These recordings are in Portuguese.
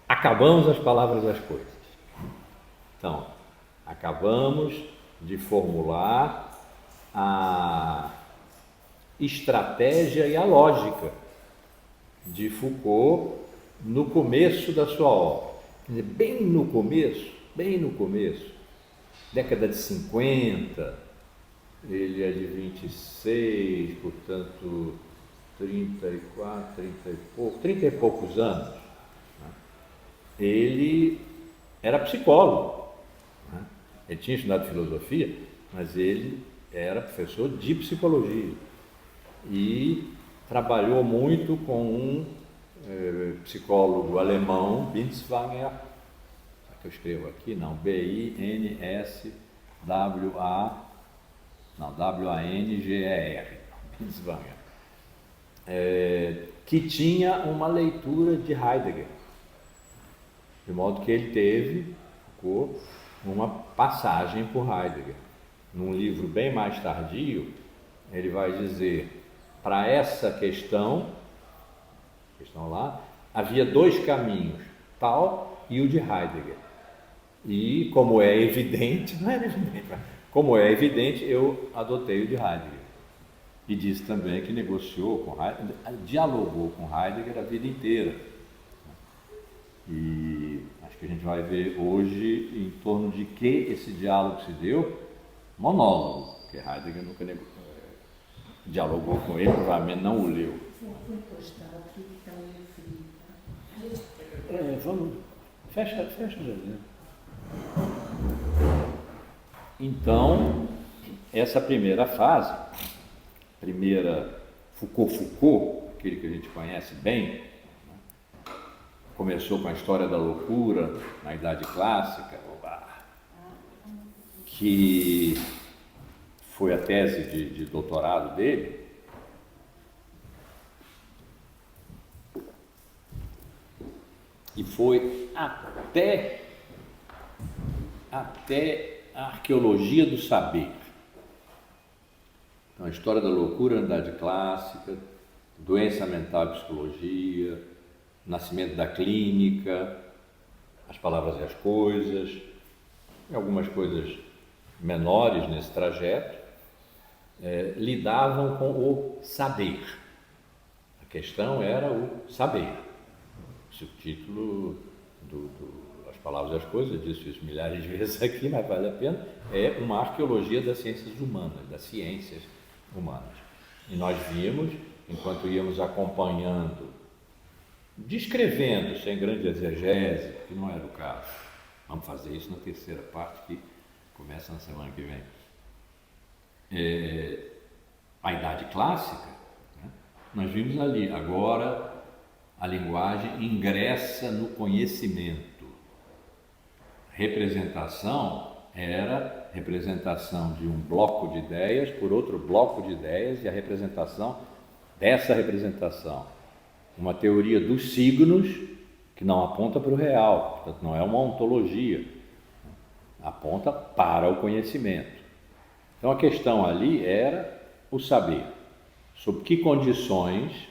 Acabamos as palavras das coisas. Então, acabamos de formular a estratégia e a lógica de Foucault no começo da sua obra. Quer dizer, bem no começo, década de 50, ele é de 26, portanto, 34, 30 e poucos anos. Né? Ele era psicólogo, né? Ele tinha estudado filosofia, mas ele era professor de psicologia e trabalhou muito com um psicólogo alemão, Binswanger, que eu escrevo aqui, não, W-A-N-G-E-R, Binswanger, que tinha uma leitura de Heidegger, de modo que ele teve, Foucault, uma passagem por Heidegger. Num livro bem mais tardio, ele vai dizer, para essa questão lá, havia dois caminhos, tal e o de Heidegger. E como é evidente, não era evidente, mas como é evidente, eu adotei o de Heidegger. E disse também que negociou com Heidegger, dialogou com Heidegger a vida inteira. E acho que a gente vai ver hoje em torno de que esse diálogo se deu, monólogo, porque Heidegger nunca dialogou com ele, provavelmente não o leu. Vamos, fecha já. Então, essa primeira fase, Foucault, aquele que a gente conhece bem, começou com a história da loucura na Idade Clássica, que foi a tese de doutorado dele. E foi até a arqueologia do saber. Então, a história da loucura na Idade Clássica, doença mental e psicologia, nascimento da clínica, as palavras e as coisas, e algumas coisas menores nesse trajeto, lidavam com o saber. A questão era o saber. O subtítulo As Palavras e as Coisas, eu disse isso milhares de vezes aqui, mas vale a pena, é uma arqueologia das ciências humanas, das ciências humanas. E nós vimos, enquanto íamos acompanhando, descrevendo, sem grande exegese, que não era o caso. Vamos fazer isso na terceira parte, que começa na semana que vem. A Idade Clássica, né? Nós vimos ali, agora a linguagem ingressa no conhecimento. Representação era representação de um bloco de ideias por outro bloco de ideias, e a representação dessa representação, uma teoria dos signos que não aponta para o real, portanto não é uma ontologia, aponta para o conhecimento. Então a questão ali era o saber, sob que condições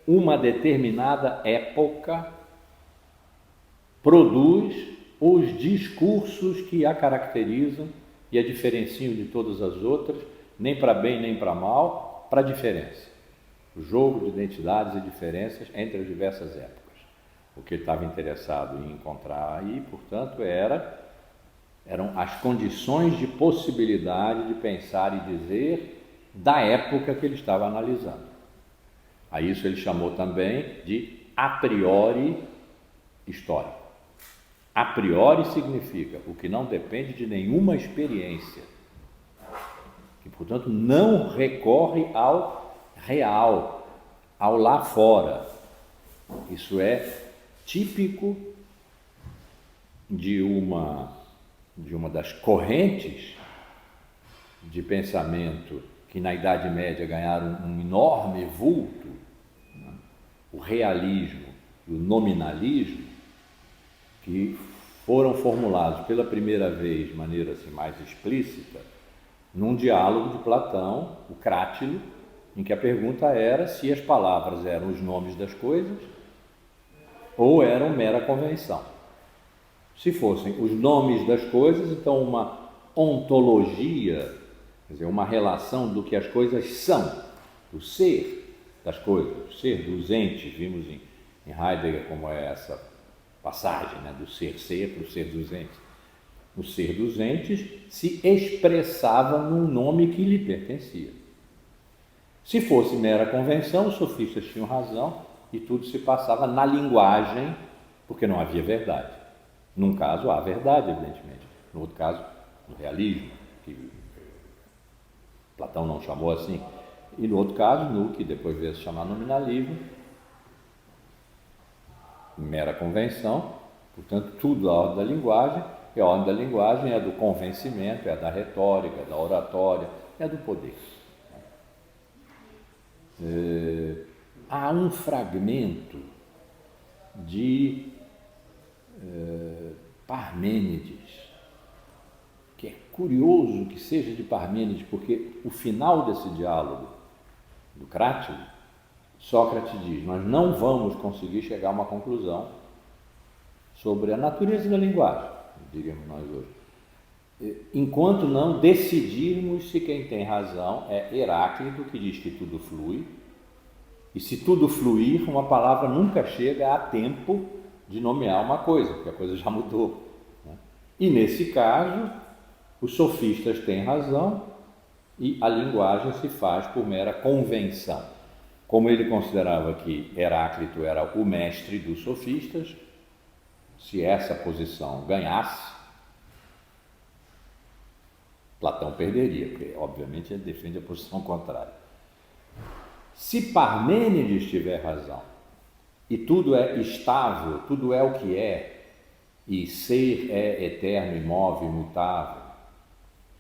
uma determinada época produz os discursos que a caracterizam e a diferenciam de todas as outras, nem para bem nem para mal, para a diferença. O jogo de identidades e diferenças entre as diversas épocas. O que ele estava interessado em encontrar aí, portanto, eram as condições de possibilidade de pensar e dizer da época que ele estava analisando. A isso ele chamou também de a priori histórico. A priori significa o que não depende de nenhuma experiência, que, portanto, não recorre ao real, ao lá fora. Isso é típico de uma das correntes de pensamento que na Idade Média ganharam um enorme vulto, né? O realismo e o nominalismo, que foram formulados pela primeira vez de maneira assim, mais explícita num diálogo de Platão, o Crátilo, em que a pergunta era se as palavras eram os nomes das coisas ou eram mera convenção. Se fossem os nomes das coisas, então uma ontologia, quer dizer, uma relação do que as coisas são, do ser das coisas, o ser dos entes. Vimos em Heidegger como é essa passagem, né, do ser para o ser dos entes. O ser dos entes se expressava num nome que lhe pertencia. Se fosse mera convenção, os sofistas tinham razão e tudo se passava na linguagem, porque não havia verdade. Num caso há verdade, evidentemente. No outro caso, no realismo, que Platão não chamou assim. E no outro caso, no que depois veio se chamar nominalismo, mera convenção, portanto, tudo à ordem da linguagem, e a ordem da linguagem é do convencimento, é da retórica, é da oratória, é do poder. Há um fragmento de Parmênides, que é curioso que seja de Parmênides, porque o final desse diálogo do Crátido, Sócrates diz: nós não vamos conseguir chegar a uma conclusão sobre a natureza da linguagem, diríamos nós hoje, enquanto não decidirmos se quem tem razão é Heráclito, que diz que tudo flui, e se tudo fluir, uma palavra nunca chega a tempo de nomear uma coisa, porque a coisa já mudou, né? E nesse caso, os sofistas têm razão e a linguagem se faz por mera convenção. Como ele considerava que Heráclito era o mestre dos sofistas, se essa posição ganhasse, Platão perderia, porque obviamente ele defende a posição contrária. Se Parmênides tiver razão, e tudo é estável, tudo é o que é, e ser é eterno, imóvel, imutável,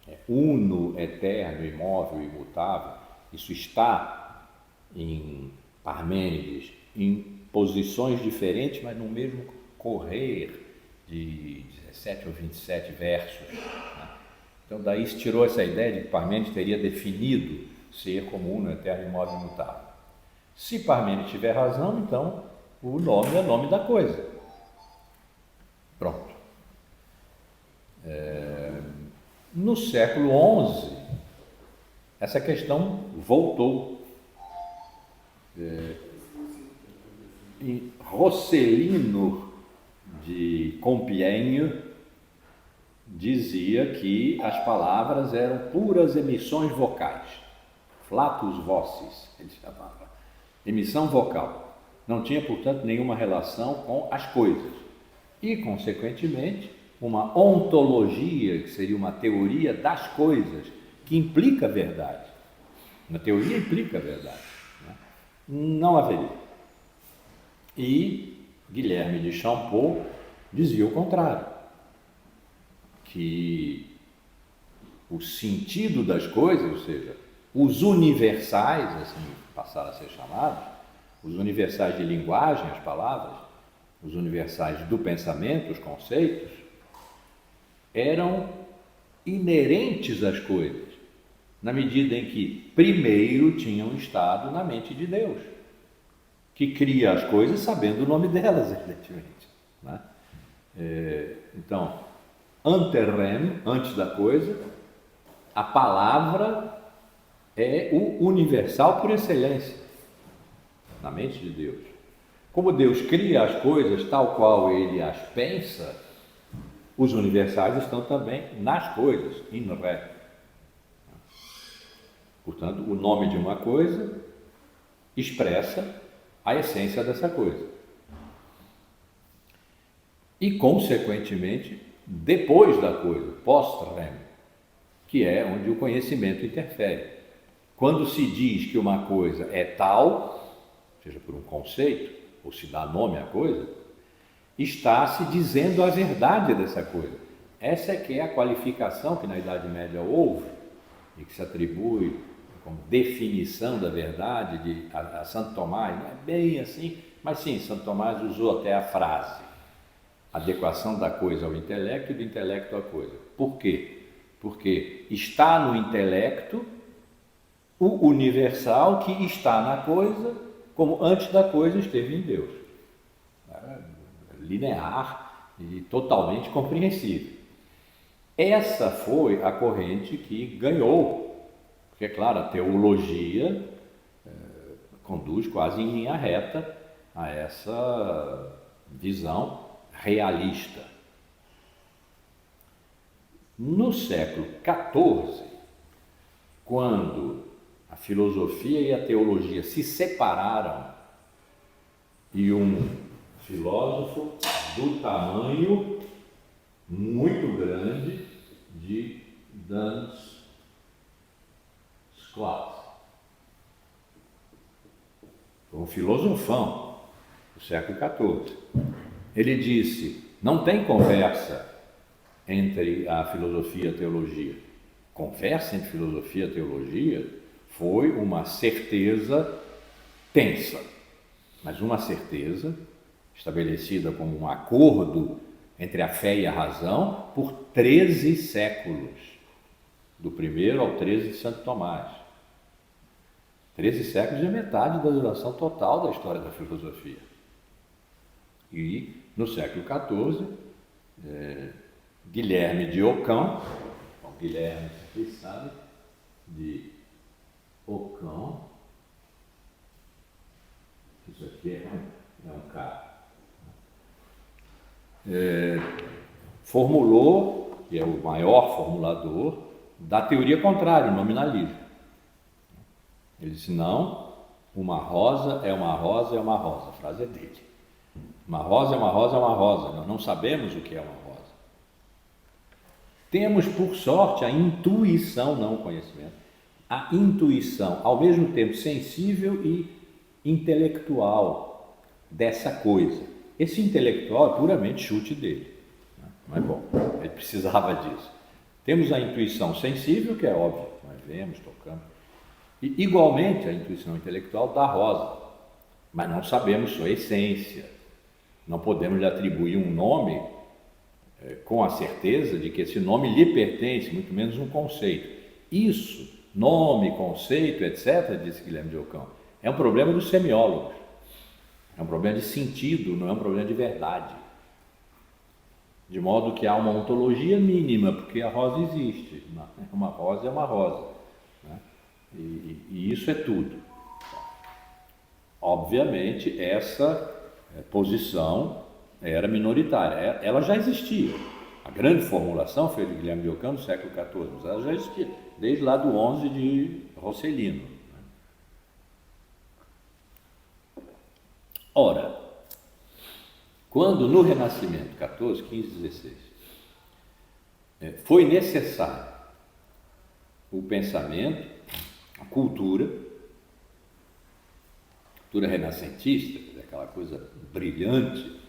é uno, eterno, imóvel, imutável, isso está em Parmênides, em posições diferentes, mas no mesmo correr de 17 ou 27 versos, né? Então daí se tirou essa ideia de que Parmênides teria definido ser como uno, eterno, imóvel, imutável. Se Parmênides tiver razão, então o nome é o nome da coisa. Pronto. No século XI, essa questão voltou. E Rosselino de Compiègne dizia que as palavras eram puras emissões vocais, flatus vocis, ele chamava, emissão vocal. Não tinha, portanto, nenhuma relação com as coisas. E, consequentemente, uma ontologia, que seria uma teoria das coisas, que implica a verdade. Uma teoria implica a verdade, né? Não haveria. E Guilherme de Champeau dizia o contrário, que o sentido das coisas, ou seja, os universais, assim passaram a ser chamados, os universais de linguagem, as palavras, os universais do pensamento, os conceitos, eram inerentes às coisas, na medida em que primeiro tinham estado na mente de Deus, que cria as coisas sabendo o nome delas, evidentemente, né? Então, ante rem, antes da coisa, a palavra é o universal por excelência, na mente de Deus. Como Deus cria as coisas tal qual Ele as pensa, os universais estão também nas coisas, in re. Portanto, o nome de uma coisa expressa a essência dessa coisa. E, consequentemente, depois da coisa, post-rem, que é onde o conhecimento interfere. Quando se diz que uma coisa é tal, seja por um conceito, ou se dá nome à coisa, está se dizendo a verdade dessa coisa. Essa é que é a qualificação que na Idade Média houve e que se atribui como definição da verdade a Santo Tomás. Não é bem assim, mas sim, Santo Tomás usou até a frase: adequação da coisa ao intelecto e do intelecto à coisa. Por quê? Porque está no intelecto o universal que está na coisa, como antes da coisa esteve em Deus. É linear e totalmente compreensível. Essa foi a corrente que ganhou, porque, é claro, a teologia conduz quase em linha reta a essa visão realista. No século XIV, quando a filosofia e a teologia se separaram e um filósofo do tamanho muito grande de Duns Scotus, foi um filosofão do século XIV. Ele disse: não tem conversa entre a filosofia e a teologia. Conversa entre filosofia e teologia foi uma certeza tensa, mas uma certeza estabelecida como um acordo entre a fé e a razão por 13 séculos, do primeiro ao 13 de Santo Tomás. 13 séculos é metade da duração total da história da filosofia. E no século XIV, Guilherme de Ockham, Guilherme, vocês sabem, de Ockham, isso aqui é um cara, formulou, que é o maior formulador, da teoria contrária, o nominalismo. Ele disse: não, uma rosa é uma rosa é uma rosa. A frase é dele. Uma rosa é uma rosa é uma rosa. Nós não sabemos o que é uma rosa. Temos, por sorte, a intuição, não o conhecimento, a intuição, ao mesmo tempo sensível e intelectual dessa coisa. Esse intelectual é puramente chute dele, mas bom, ele precisava disso. Temos a intuição sensível, que é óbvio, nós vemos, tocamos, e igualmente a intuição intelectual da rosa, mas não sabemos sua essência, não podemos lhe atribuir um nome com a certeza de que esse nome lhe pertence, muito menos um conceito. Isso, nome, conceito, etc., disse Guilherme de Ockham, é um problema dos semiólogos, é um problema de sentido, não é um problema de verdade. De modo que há uma ontologia mínima, porque a rosa existe, uma rosa é uma rosa, né? E isso é tudo. Obviamente, essa posição era minoritária, ela já existia. A grande formulação foi de Guilherme de Ockham no século XIV, mas ela já existia, desde lá do 11 de Rosselino. Ora, quando no Renascimento, 14, 15, 16, foi necessário o pensamento, a cultura renascentista, aquela coisa brilhante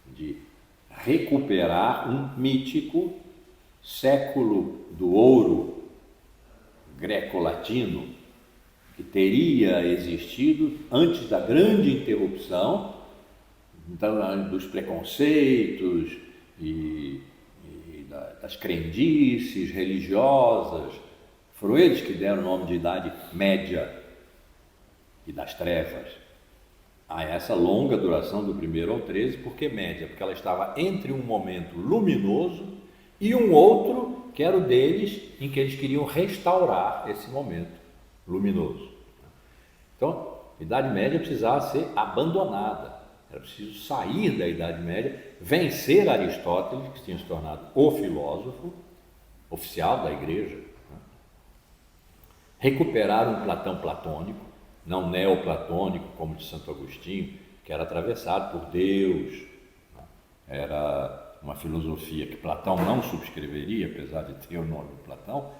de recuperar um mítico século do ouro greco-latino que teria existido antes da grande interrupção dos preconceitos e das crendices religiosas. Foram eles que deram o nome de Idade Média e das Trevas a essa longa duração do primeiro ao 13, por que média? Porque ela estava entre um momento luminoso e um outro, que era o deles, em que eles queriam restaurar esse momento luminoso. Então, a Idade Média precisava ser abandonada, era preciso sair da Idade Média, vencer Aristóteles, que tinha se tornado o filósofo oficial da Igreja, recuperar um Platão platônico, não neoplatônico como de Santo Agostinho, que era atravessado por Deus. Era uma filosofia que Platão não subscreveria, apesar de ter o nome de Platão,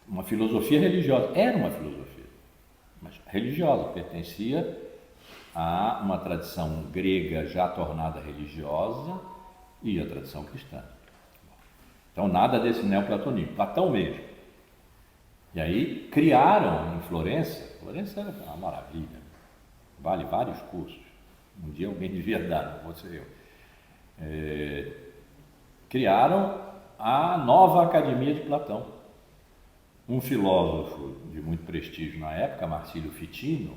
uma filosofia religiosa. Era uma filosofia, mas religiosa, pertencia a uma tradição grega já tornada religiosa e a tradição cristã. Então nada desse neoplatonismo, Platão mesmo. E aí criaram em Florença é uma maravilha, vale vários cursos, um dia alguém devia dar, não vou ser eu. Criaram a nova Academia de Platão, um filósofo de muito prestígio na época, Marcílio Ficino,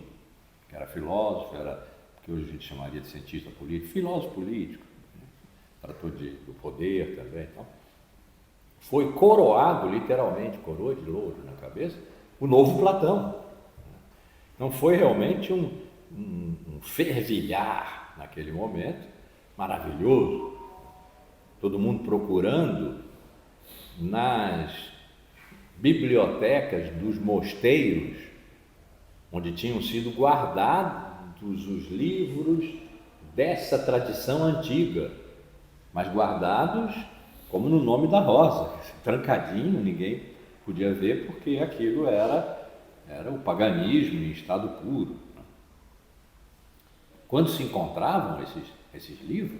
que era filósofo, era que hoje a gente chamaria de cientista político, filósofo político, tratou do poder também. Então, foi coroado, literalmente, coroa de louro na cabeça, o novo Platão. Não foi realmente um fervilhar naquele momento, maravilhoso, todo mundo procurando nas bibliotecas dos mosteiros, onde tinham sido guardados os livros dessa tradição antiga, mas guardados como no nome da rosa, trancadinho, ninguém podia ver, porque aquilo era o paganismo em estado puro. Quando se encontravam esses livros,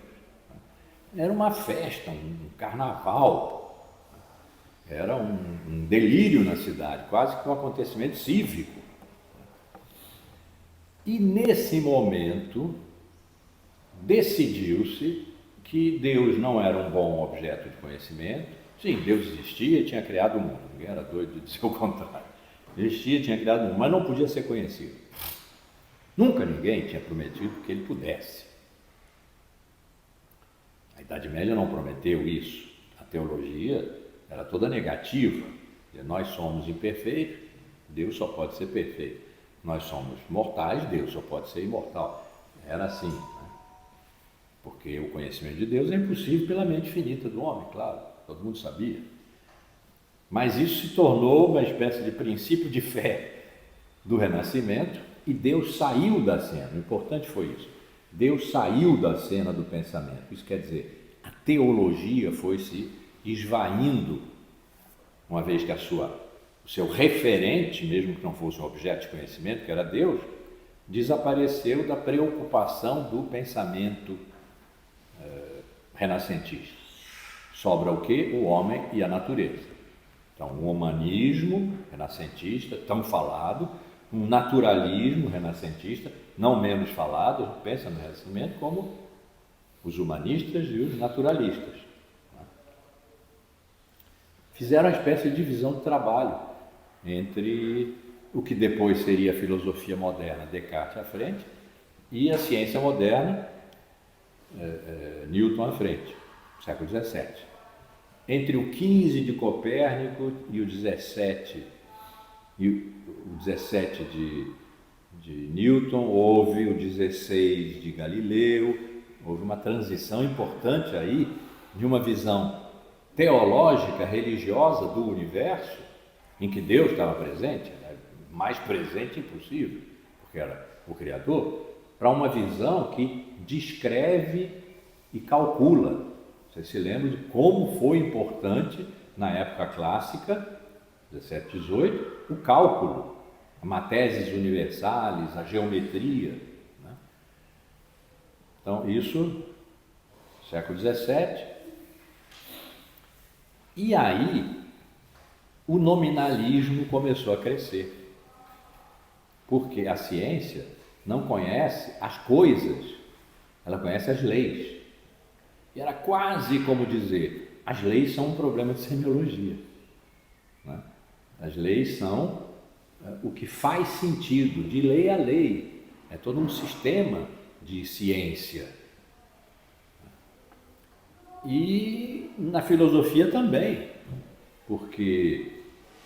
era uma festa, um carnaval, era um delírio na cidade, quase que um acontecimento cívico. E nesse momento decidiu-se que Deus não era um bom objeto de conhecimento. Sim, Deus existia e tinha criado o mundo, ninguém era doido de dizer o contrário. Existia, tinha criado o mundo, mas não podia ser conhecido. Nunca ninguém tinha prometido que ele pudesse. A Idade Média não prometeu isso. A teologia era toda negativa. Nós somos imperfeitos, Deus só pode ser perfeito. Nós somos mortais, Deus só pode ser imortal. Era assim, né? Porque o conhecimento de Deus é impossível pela mente finita do homem, claro, todo mundo sabia. Mas isso se tornou uma espécie de princípio de fé do Renascimento e Deus saiu da cena. O importante foi isso. Deus saiu da cena do pensamento. Isso quer dizer, a teologia foi se esvaindo, uma vez que o seu referente, mesmo que não fosse um objeto de conhecimento, que era Deus, desapareceu da preocupação do pensamento renascentista. Sobra o quê? O homem e a natureza. Então, um humanismo renascentista, tão falado, um naturalismo renascentista, não menos falado, pensa no Renascimento como os humanistas e os naturalistas. Fizeram uma espécie de divisão de trabalho entre o que depois seria a filosofia moderna, Descartes à frente, e a ciência moderna, Newton à frente, século XVII. Entre o 15 de Copérnico e o 17 de Newton, houve o 16 de Galileu, houve uma transição importante aí de uma visão teológica, religiosa do universo, em que Deus estava presente, né? Mais presente impossível, porque era o Criador, para uma visão que descreve e calcula. Você se lembra de como foi importante, na época clássica, 17, 18, o cálculo, a matésis universalis, a geometria, né? Então, isso, século 17. E aí, o nominalismo começou a crescer, porque a ciência não conhece as coisas, ela conhece as leis. E era quase como dizer, as leis são um problema de semiologia, né? As leis são o que faz sentido, de lei a lei, é todo um sistema de ciência. E na filosofia também, porque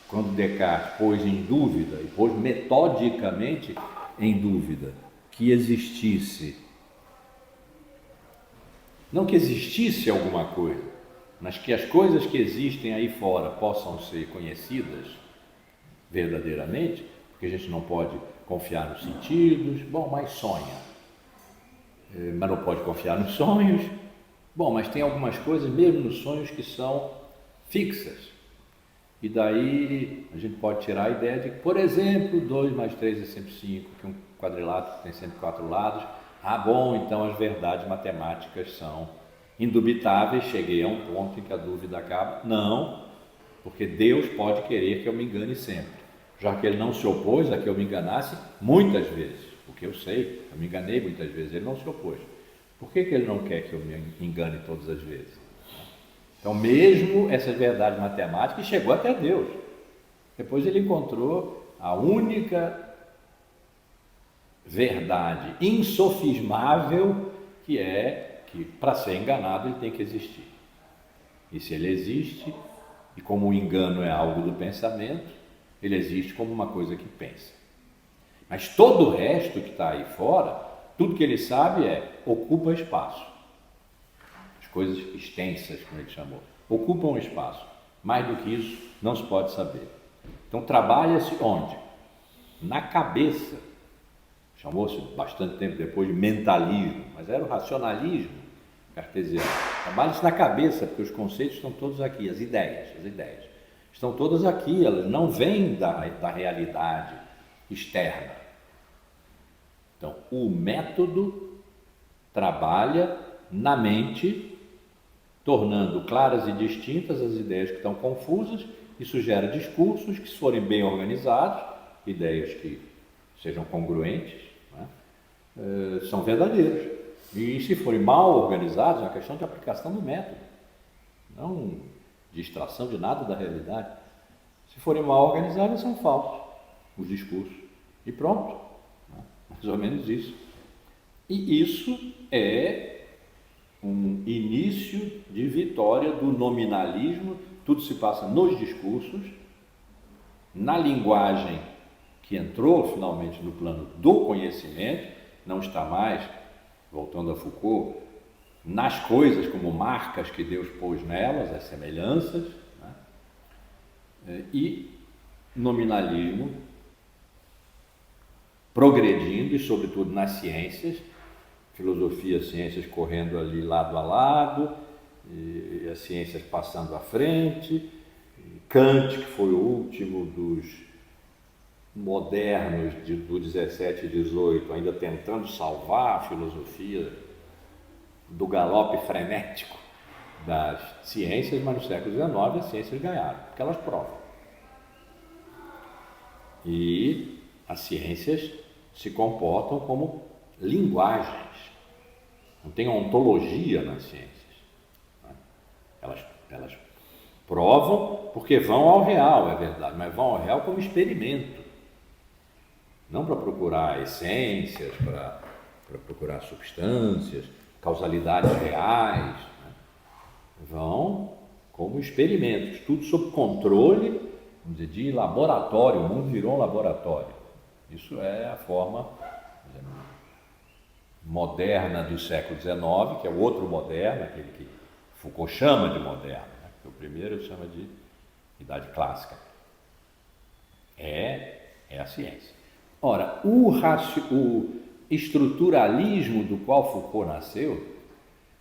quando Descartes pôs em dúvida, e pôs metodicamente em dúvida, que existisse, não que existisse alguma coisa, mas que as coisas que existem aí fora possam ser conhecidas verdadeiramente, porque a gente não pode confiar nos sentidos, bom, mas sonha, mas não pode confiar nos sonhos, bom, mas tem algumas coisas mesmo nos sonhos que são fixas, e daí a gente pode tirar a ideia de que, por exemplo, 2 mais 3 é sempre 5, que um quadrilátero tem sempre 4 lados, bom, então as verdades matemáticas são indubitáveis, cheguei a um ponto em que a dúvida acaba. Não, porque Deus pode querer que eu me engane sempre, já que Ele não se opôs a que eu me enganasse muitas vezes, porque eu sei, eu me enganei muitas vezes, Ele não se opôs. Por que Ele não quer que eu me engane todas as vezes? Então, mesmo essas verdades matemáticas, chegou até Deus. Depois ele encontrou a única verdade insofismável, que é que para ser enganado ele tem que existir. E se ele existe, e como o engano é algo do pensamento, ele existe como uma coisa que pensa. Mas todo o resto que está aí fora, tudo que ele sabe ocupa espaço. As coisas extensas, como ele chamou, ocupam espaço. Mais do que isso, não se pode saber. Então trabalha-se onde? Na cabeça. Chamou-se bastante tempo depois de mentalismo, mas era o racionalismo cartesiano. Trabalha-se na cabeça, porque os conceitos estão todos aqui, as ideias estão todas aqui, elas não vêm da realidade externa. Então, o método trabalha na mente, tornando claras e distintas as ideias que estão confusas. Isso gera discursos que, se forem bem organizados, ideias que sejam congruentes, né, são verdadeiros. E se forem mal organizados, é uma questão de aplicação do método, não de extração de nada da realidade. Se forem mal organizados, são falsos os discursos. E pronto, né? Mais ou menos isso. E isso é um início de vitória do nominalismo. Tudo se passa nos discursos, na linguagem que entrou finalmente no plano do conhecimento, não está mais, voltando a Foucault, nas coisas como marcas que Deus pôs nelas, as semelhanças, né? E nominalismo progredindo, e sobretudo nas ciências, filosofia, ciências correndo ali lado a lado, e as ciências passando à frente, Kant, que foi o último dos modernos do 17 e 18, ainda tentando salvar a filosofia do galope frenético das ciências, mas no século XIX as ciências ganharam, porque elas provam. E as ciências se comportam como linguagens, não tem ontologia nas ciências. Elas provam porque vão ao real, é verdade, mas vão ao real como experimento, não para procurar essências, para procurar substâncias, causalidades reais, né? Vão como experimentos, tudo sob controle, vamos dizer, de laboratório. O mundo virou um laboratório. Isso é a forma moderna do século XIX, que é o outro moderno, aquele que Foucault chama de moderno, né? O primeiro ele chama de idade clássica. É a ciência. Ora, o estruturalismo do qual Foucault nasceu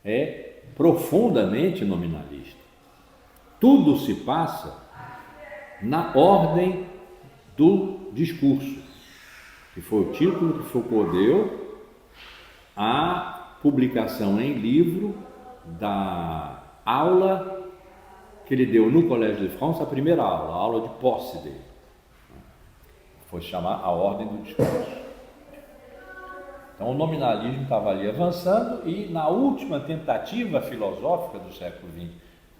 é profundamente nominalista. Tudo se passa na ordem do discurso, que foi o título que Foucault deu à publicação em livro da aula que ele deu no Collège de France, a primeira aula, a aula de posse dele. Foi chamar a ordem do discurso. Então o nominalismo estava ali avançando, e na última tentativa filosófica do século XX,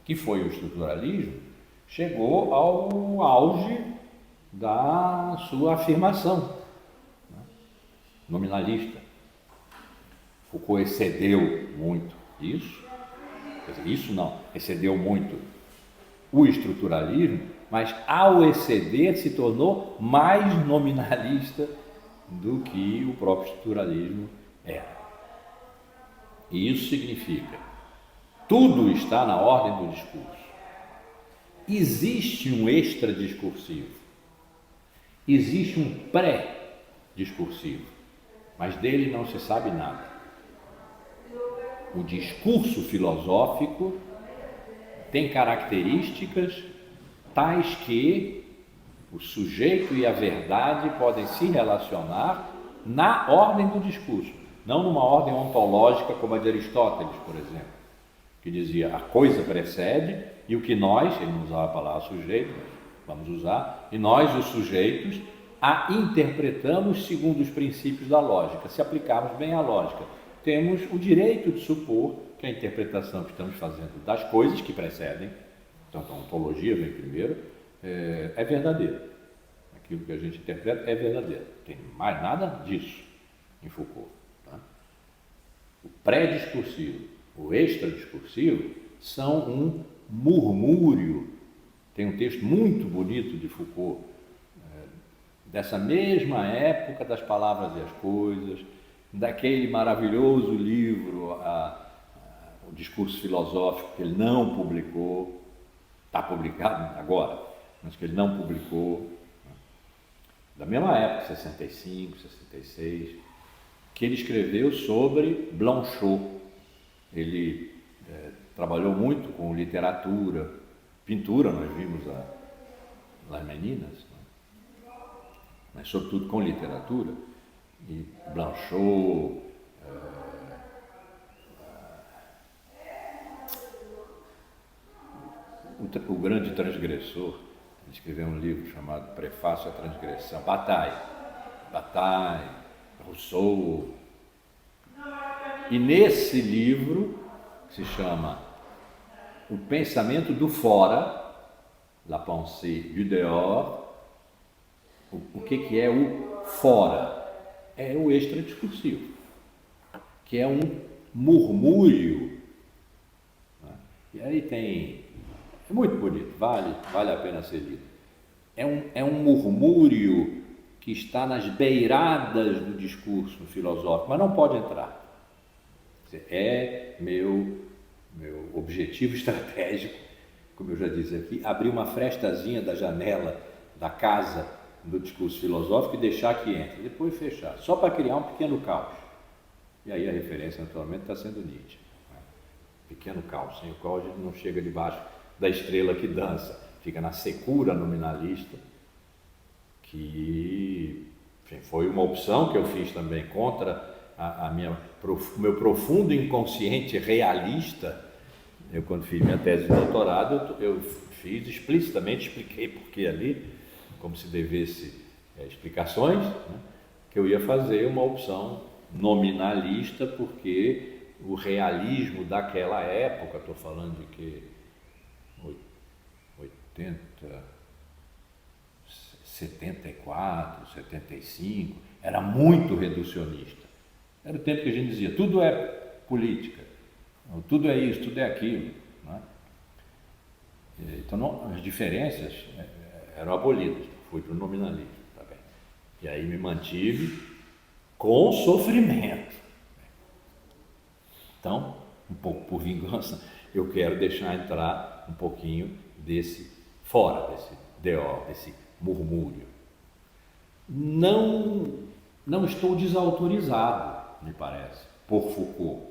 que foi o estruturalismo, chegou ao auge da sua afirmação, né? Nominalista. Foucault excedeu muito isso, quer dizer, isso não, excedeu muito o estruturalismo, mas ao exceder se tornou mais nominalista do que o próprio estruturalismo era. E isso significa, tudo está na ordem do discurso. Existe um extradiscursivo, existe um pré-discursivo, mas dele não se sabe nada. O discurso filosófico tem características tais que o sujeito e a verdade podem se relacionar na ordem do discurso, não numa ordem ontológica como a de Aristóteles, por exemplo, que dizia a coisa precede e o que nós, ele não usava a palavra sujeito, mas vamos usar, e nós, os sujeitos, a interpretamos segundo os princípios da lógica. Se aplicarmos bem a lógica, temos o direito de supor que a interpretação que estamos fazendo das coisas que precedem, então a ontologia vem primeiro, é verdadeiro. Aquilo que a gente interpreta é verdadeiro. Não tem mais nada disso em Foucault. Tá? O pré-discursivo, o extra-discursivo são um murmúrio. Tem um texto muito bonito de Foucault, dessa mesma época das Palavras e as Coisas, daquele maravilhoso livro, o Discurso Filosófico, que ele não publicou, está publicado agora, mas que ele não publicou, da mesma época, 65, 66, que ele escreveu sobre Blanchot. Ele trabalhou muito com literatura, pintura, nós vimos Las Meninas, né? Mas sobretudo com literatura. E Blanchot, o grande transgressor, ele escreveu um livro chamado Prefácio à Transgressão, Bataille, Rousseau. E nesse livro, que se chama O Pensamento do Fora, La Pensée du Dehors, o que é o fora? É o extradiscursivo, que é um murmúrio, né? E aí tem, é muito bonito, vale a pena ser lido. É um murmúrio que está nas beiradas do discurso filosófico, mas não pode entrar. É meu objetivo estratégico, como eu já disse aqui, abrir uma frestazinha da janela da casa do discurso filosófico e deixar que entre, depois fechar, só para criar um pequeno caos. E aí a referência, naturalmente, está sendo Nietzsche. Pequeno caos, sem o qual a gente não chega debaixo da estrela que dança, fica na secura nominalista, que, enfim, foi uma opção que eu fiz também contra o meu profundo inconsciente realista. Eu, quando fiz minha tese de doutorado, eu fiz explicitamente, expliquei porque ali, como se devesse explicações, né, que eu ia fazer uma opção nominalista, porque o realismo daquela época, estou falando de que 80, 74, 75, era muito reducionista. Era o tempo que a gente dizia, tudo é política, tudo é isso, tudo é aquilo. Né? Então, as diferenças eram abolidas, fui para o nominalismo. Tá bem. E aí me mantive com sofrimento. Então, um pouco por vingança, eu quero deixar entrar um pouquinho desse fora, desse dehors, desse murmúrio. Não estou desautorizado, me parece, por Foucault,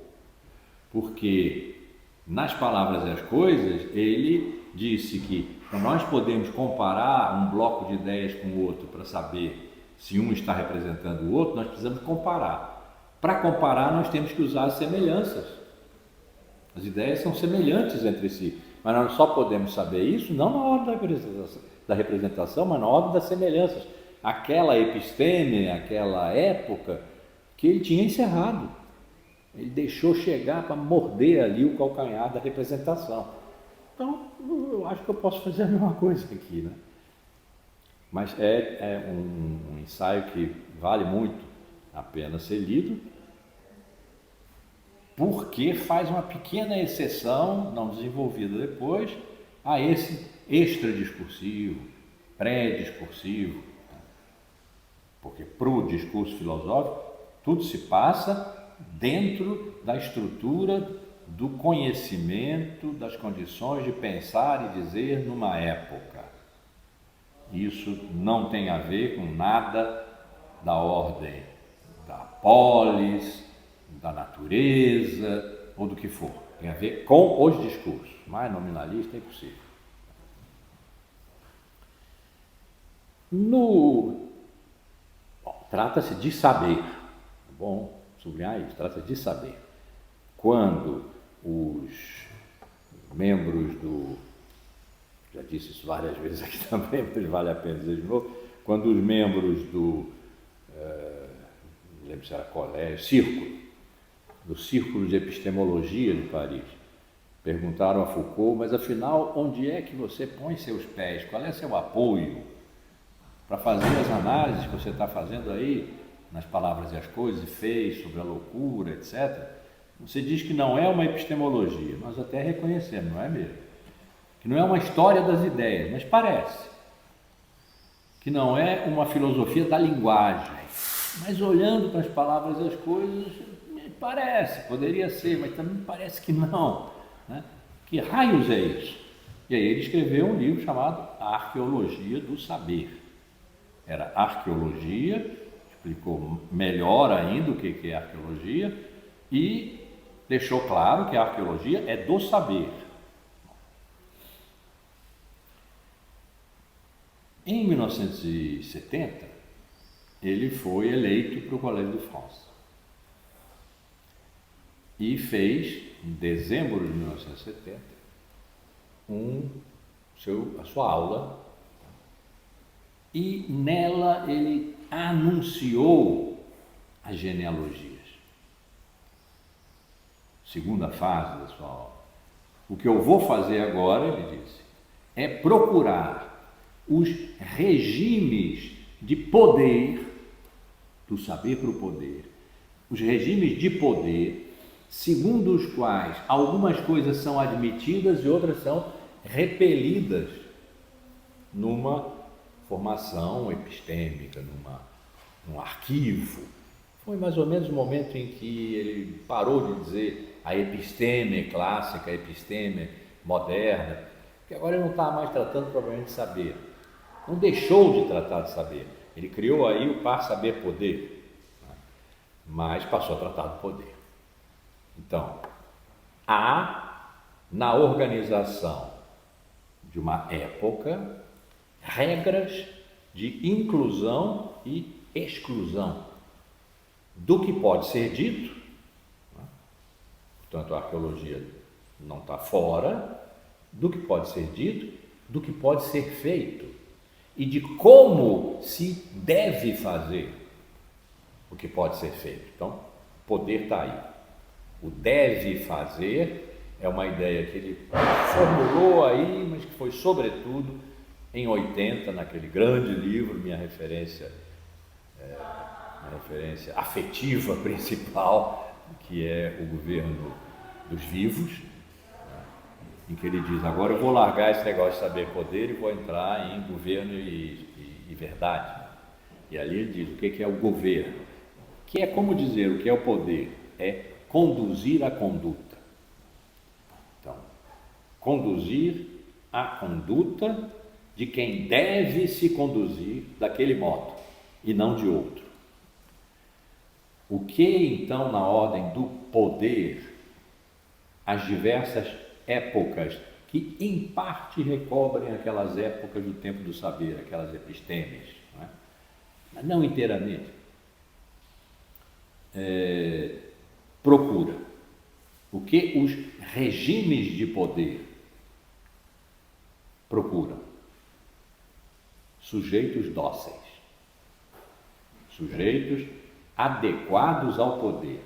porque nas Palavras e as Coisas ele disse que nós podemos comparar um bloco de ideias com o outro para saber se um está representando o outro, nós precisamos comparar. Para comparar, nós temos que usar as semelhanças. As ideias são semelhantes entre si, mas nós só podemos saber isso não na ordem da representação, mas na ordem das semelhanças. Aquela episteme, aquela época que ele tinha encerrado. Ele deixou chegar para morder ali o calcanhar da representação. Então, eu acho que eu posso fazer a mesma coisa aqui, né? Mas é um ensaio que vale muito a pena ser lido, porque faz uma pequena exceção, não desenvolvida depois, a esse extradiscursivo, pré-discursivo. Porque para o discurso filosófico, tudo se passa dentro da estrutura do conhecimento, das condições de pensar e dizer numa época. Isso não tem a ver com nada da ordem da polis, da natureza ou do que for. Tem a ver com os discursos. Mais nominalista é impossível. Trata-se de saber. Bom, sublinhar isso. Trata-se de saber. Quando os membros já disse isso várias vezes aqui também, mas vale a pena dizer de novo, quando os membros não lembro se era colégio, do Círculo de Epistemologia de Paris, Perguntaram a Foucault, mas afinal, onde é que você põe seus pés? Qual é seu apoio para fazer as análises que você está fazendo aí, nas palavras e as coisas, e fez sobre a loucura, etc. Você diz que não é uma epistemologia, nós até reconhecemos, não é mesmo? Que não é uma história das ideias, mas parece. Que não é uma filosofia da linguagem, mas olhando para as palavras e as coisas, parece, poderia ser, mas também parece que não, né? Que raios é isso? E aí ele escreveu um livro chamado Arqueologia do Saber. Era arqueologia, explicou melhor ainda o que é arqueologia e deixou claro que a arqueologia é do saber. Em 1970, ele foi eleito para o Collège de France e fez, em dezembro de 1970, a sua aula, e nela ele anunciou as genealogias. Segunda fase da sua aula. O que eu vou fazer agora, ele disse, é procurar os regimes de poder, do saber para o poder, os regimes de poder, segundo os quais algumas coisas são admitidas e outras são repelidas numa formação epistêmica, num arquivo. Foi mais ou menos o momento em que ele parou de dizer a episteme clássica, a episteme moderna, que agora ele não está mais tratando propriamente de saber. Não deixou de tratar de saber. Ele criou aí o par saber-poder, mas passou a tratar do poder. Então, há na organização de uma época regras de inclusão e exclusão do que pode ser dito, portanto a arqueologia não está fora, do que pode ser dito, do que pode ser feito e de como se deve fazer o que pode ser feito. Então, o poder está aí. O deve fazer é uma ideia que ele formulou aí, mas que foi sobretudo em 80, naquele grande livro, minha referência afetiva principal, que é O Governo dos Vivos, em que ele diz, agora eu vou largar esse negócio de saber poder e vou entrar em governo e verdade. E ali ele diz o que é o governo, que é como dizer o que é o poder, é conduzir a conduta. Então, conduzir a conduta de quem deve se conduzir daquele modo e não de outro. O que então na ordem do poder, as diversas épocas que em parte recobrem aquelas épocas do tempo do saber, aquelas epistemes, não é? Mas não inteiramente, procura o que os regimes de poder procuram: sujeitos dóceis, sujeitos adequados ao poder,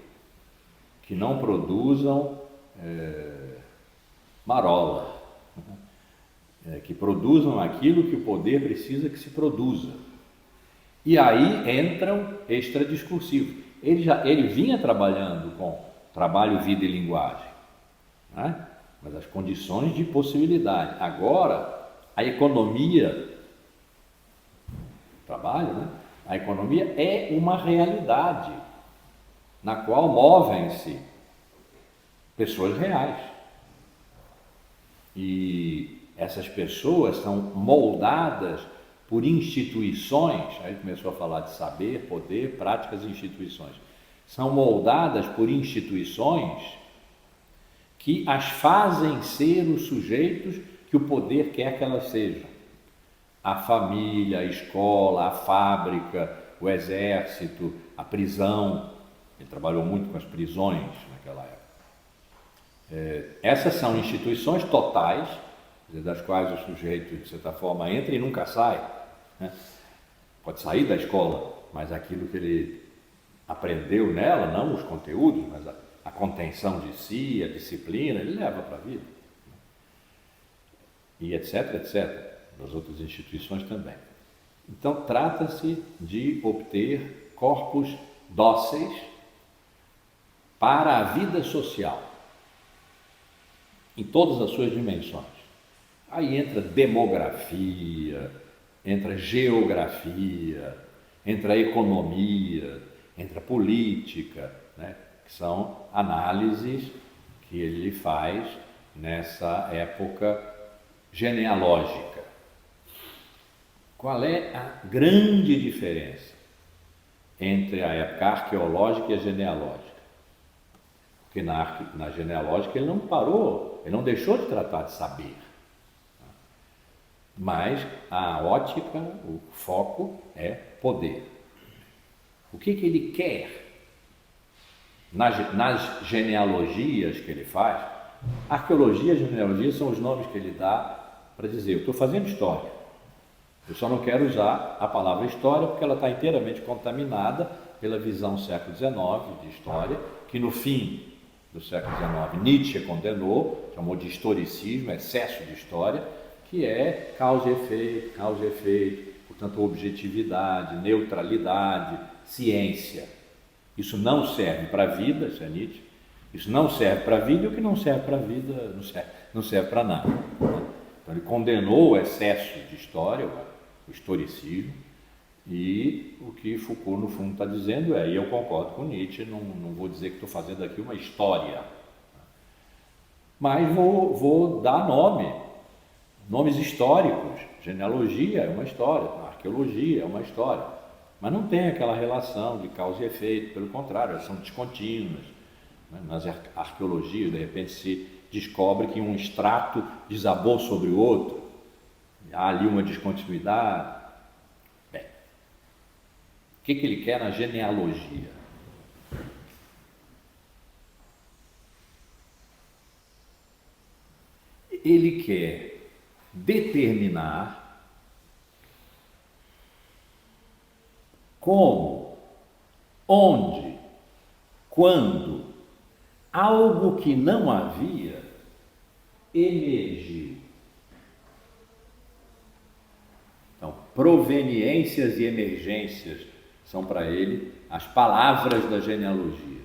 que não produzam marola, que produzam aquilo que o poder precisa que se produza. E aí entram extradiscursivos. Ele vinha trabalhando com trabalho, vida e linguagem, né? Mas as condições de possibilidade. Agora, a economia, trabalho, né? A economia é uma realidade na qual movem-se pessoas reais. E essas pessoas são moldadas por instituições, aí começou a falar de saber, poder, práticas e instituições. São moldadas por instituições que as fazem ser os sujeitos que o poder quer que elas sejam. A família, a escola, a fábrica, o exército, a prisão. Ele trabalhou muito com as prisões naquela época. Essas são instituições totais, das quais o sujeito, de certa forma, entra e nunca sai, né? Pode sair da escola, mas aquilo que ele aprendeu nela, não os conteúdos, mas a contenção de si, a disciplina, ele leva para a vida. E etc, etc. Das outras instituições também. Então, trata-se de obter corpos dóceis para a vida social, em todas as suas dimensões. Aí entra demografia, entra geografia, entra economia, entra política, né? Que são análises que ele faz nessa época genealógica. Qual é a grande diferença entre a época arqueológica e a genealógica? Porque na genealógica ele não parou, ele não deixou de tratar de saber. Mas a ótica, o foco é poder. O que ele quer? Nas genealogias que ele faz, arqueologia e genealogia são os nomes que ele dá para dizer, eu estou fazendo história. Eu só não quero usar a palavra história porque ela está inteiramente contaminada pela visão século XIX de história, que no fim do século XIX Nietzsche condenou, chamou de historicismo, excesso de história, que é causa e efeito, portanto objetividade, neutralidade, ciência. Isso não serve para a vida, isso é Nietzsche, isso não serve para a vida e o que não serve para a vida não serve para nada. Então ele condenou o excesso de história, o historicismo, e o que Foucault no fundo está dizendo e eu concordo com Nietzsche, não vou dizer que estou fazendo aqui uma história, mas vou dar nomes históricos. Genealogia é uma história, arqueologia é uma história, mas não tem aquela relação de causa e efeito, pelo contrário, elas são descontínuas. Nas arqueologias, de repente, se descobre que um extrato desabou sobre o outro, há ali uma descontinuidade. Bem, o que ele quer na genealogia? Ele quer determinar como, onde, quando algo que não havia emergiu. Então, proveniências e emergências são para ele as palavras da genealogia.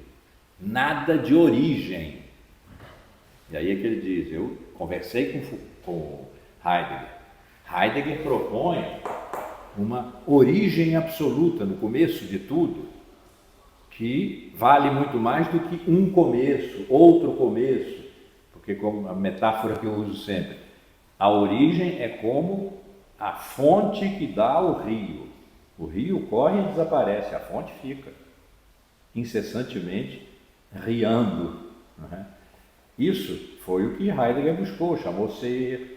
Nada de origem. E aí é que ele diz, eu conversei com Heidegger. Heidegger propõe uma origem absoluta no começo de tudo, que vale muito mais do que um começo, outro começo, porque como a metáfora que eu uso sempre, a origem é como a fonte que dá o rio. O rio corre e desaparece, a fonte fica incessantemente riando. Não é? Isso foi o que Heidegger buscou, chamou ser,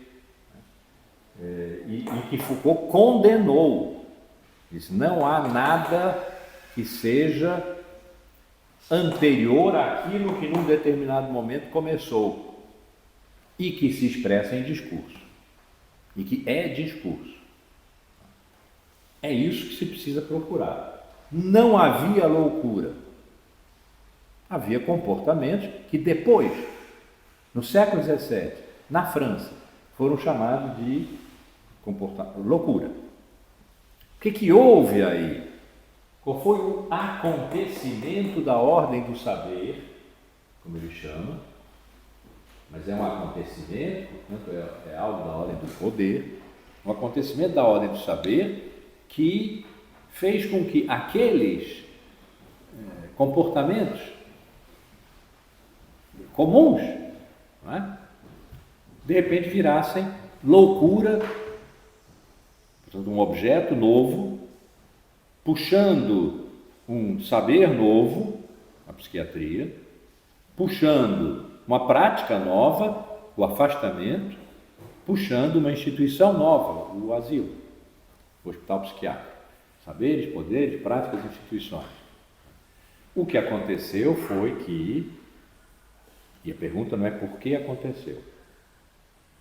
e que Foucault condenou. Disse, não há nada que seja anterior àquilo que num determinado momento começou e que se expressa em discurso e que é discurso. É isso que se precisa procurar. Não havia loucura, havia comportamentos que depois, no século XVII, na França, foram chamados de loucura. O que houve aí? Qual foi o acontecimento da ordem do saber, como ele chama, mas é um acontecimento, portanto é algo da ordem do poder, um acontecimento da ordem do saber que fez com que aqueles comportamentos comuns, não é? De repente virassem loucura, portanto um objeto novo, puxando um saber novo, a psiquiatria, puxando uma prática nova, o afastamento, puxando uma instituição nova, o asilo, o hospital psiquiátrico. Saberes, poderes, práticas e instituições. O que aconteceu foi que, e a pergunta não é por que aconteceu,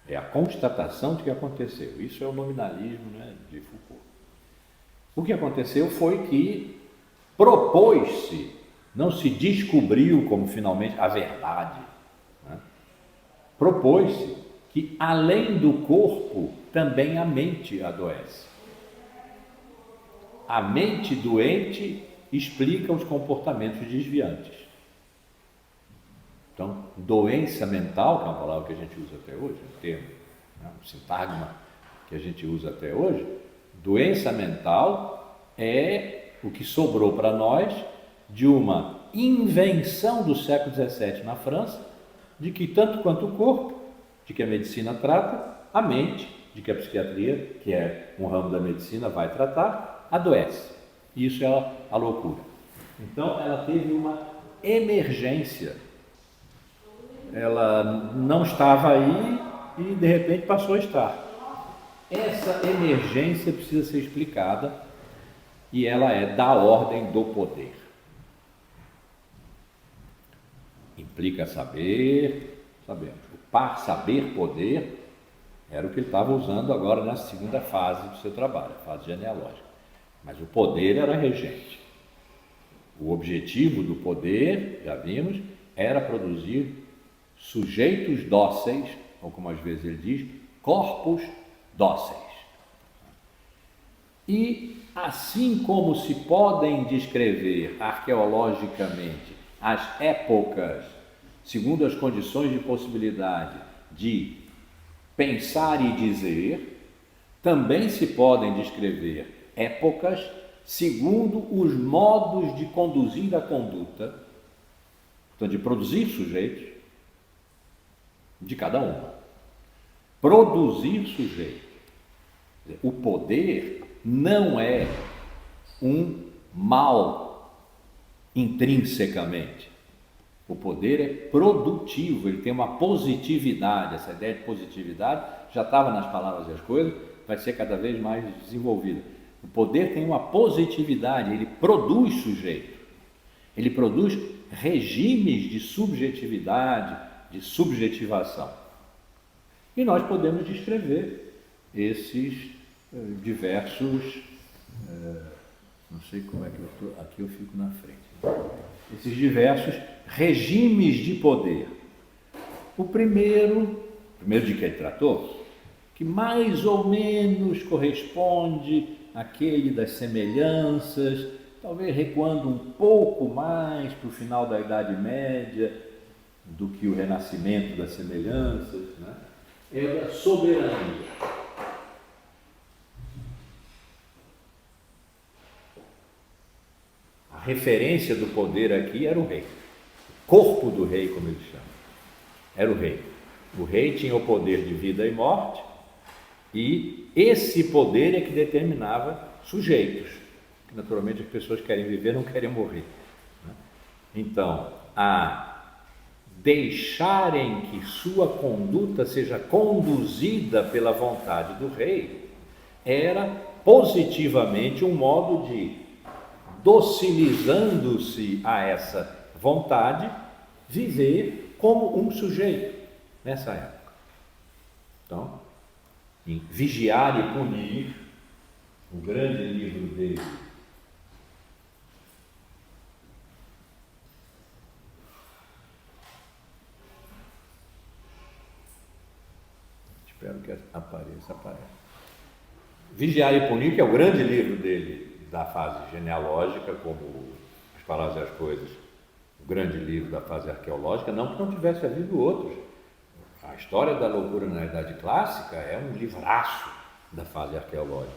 é a constatação de que aconteceu. Isso é o nominalismo, né, de Foucault. O que aconteceu foi que propôs-se não se descobriu como finalmente a verdade, né? Propôs-se que além do corpo, também a mente adoece. A mente doente explica os comportamentos desviantes. Então, doença mental, que é uma palavra que a gente usa até hoje, um termo, né, um sintagma que a gente usa até hoje, doença mental é o que sobrou para nós de uma invenção do século XVII na França, de que tanto quanto o corpo, de que a medicina trata, a mente, de que a psiquiatria, que é um ramo da medicina, vai tratar, adoece. Isso é a loucura. Então, ela teve uma emergência. Ela não estava aí e, de repente, passou a estar. Essa emergência precisa ser explicada e ela é da ordem do poder. Implica saber, sabemos. O par saber poder era o que ele estava usando agora na segunda fase do seu trabalho, a fase genealógica. Mas o poder era regente. O objetivo do poder, já vimos, era produzir sujeitos dóceis, ou como às vezes ele diz, corpos dóceis. E assim como se podem descrever arqueologicamente as épocas, segundo as condições de possibilidade de pensar e dizer, também se podem descrever épocas segundo os modos de conduzir a conduta, portanto, de produzir sujeitos, de cada uma. Produzir sujeitos. O poder não é um mal intrinsecamente. O poder é produtivo, ele tem uma positividade. Essa ideia de positividade já estava nas palavras e as coisas, vai ser cada vez mais desenvolvida. O poder tem uma positividade, ele produz sujeito, ele produz regimes de subjetividade, de subjetivação. E nós podemos descrever esses diversos, não sei como é que eu estou, aqui eu fico na frente, esses diversos regimes de poder. O primeiro de que ele tratou, que mais ou menos corresponde àquele das semelhanças, talvez recuando um pouco mais para o final da Idade Média do que o renascimento das semelhanças, né? É da soberania. A referência do poder aqui era o rei, o corpo do rei, como ele chama, era o rei. O rei tinha o poder de vida e morte, e esse poder é que determinava sujeitos, que naturalmente as pessoas querem viver, não querem morrer, né? Então, a deixarem que sua conduta seja conduzida pela vontade do rei era positivamente um modo de, docilizando-se a essa vontade, viver como um sujeito nessa época. Então, em Vigiar e Punir, o grande livro dele, espero que apareça. Vigiar e Punir, que é o grande livro dele da fase genealógica, como As Palavras e as Coisas, o grande livro da fase arqueológica, não que não tivesse havido outros. A História da Loucura na Idade Clássica é um livraço da fase arqueológica.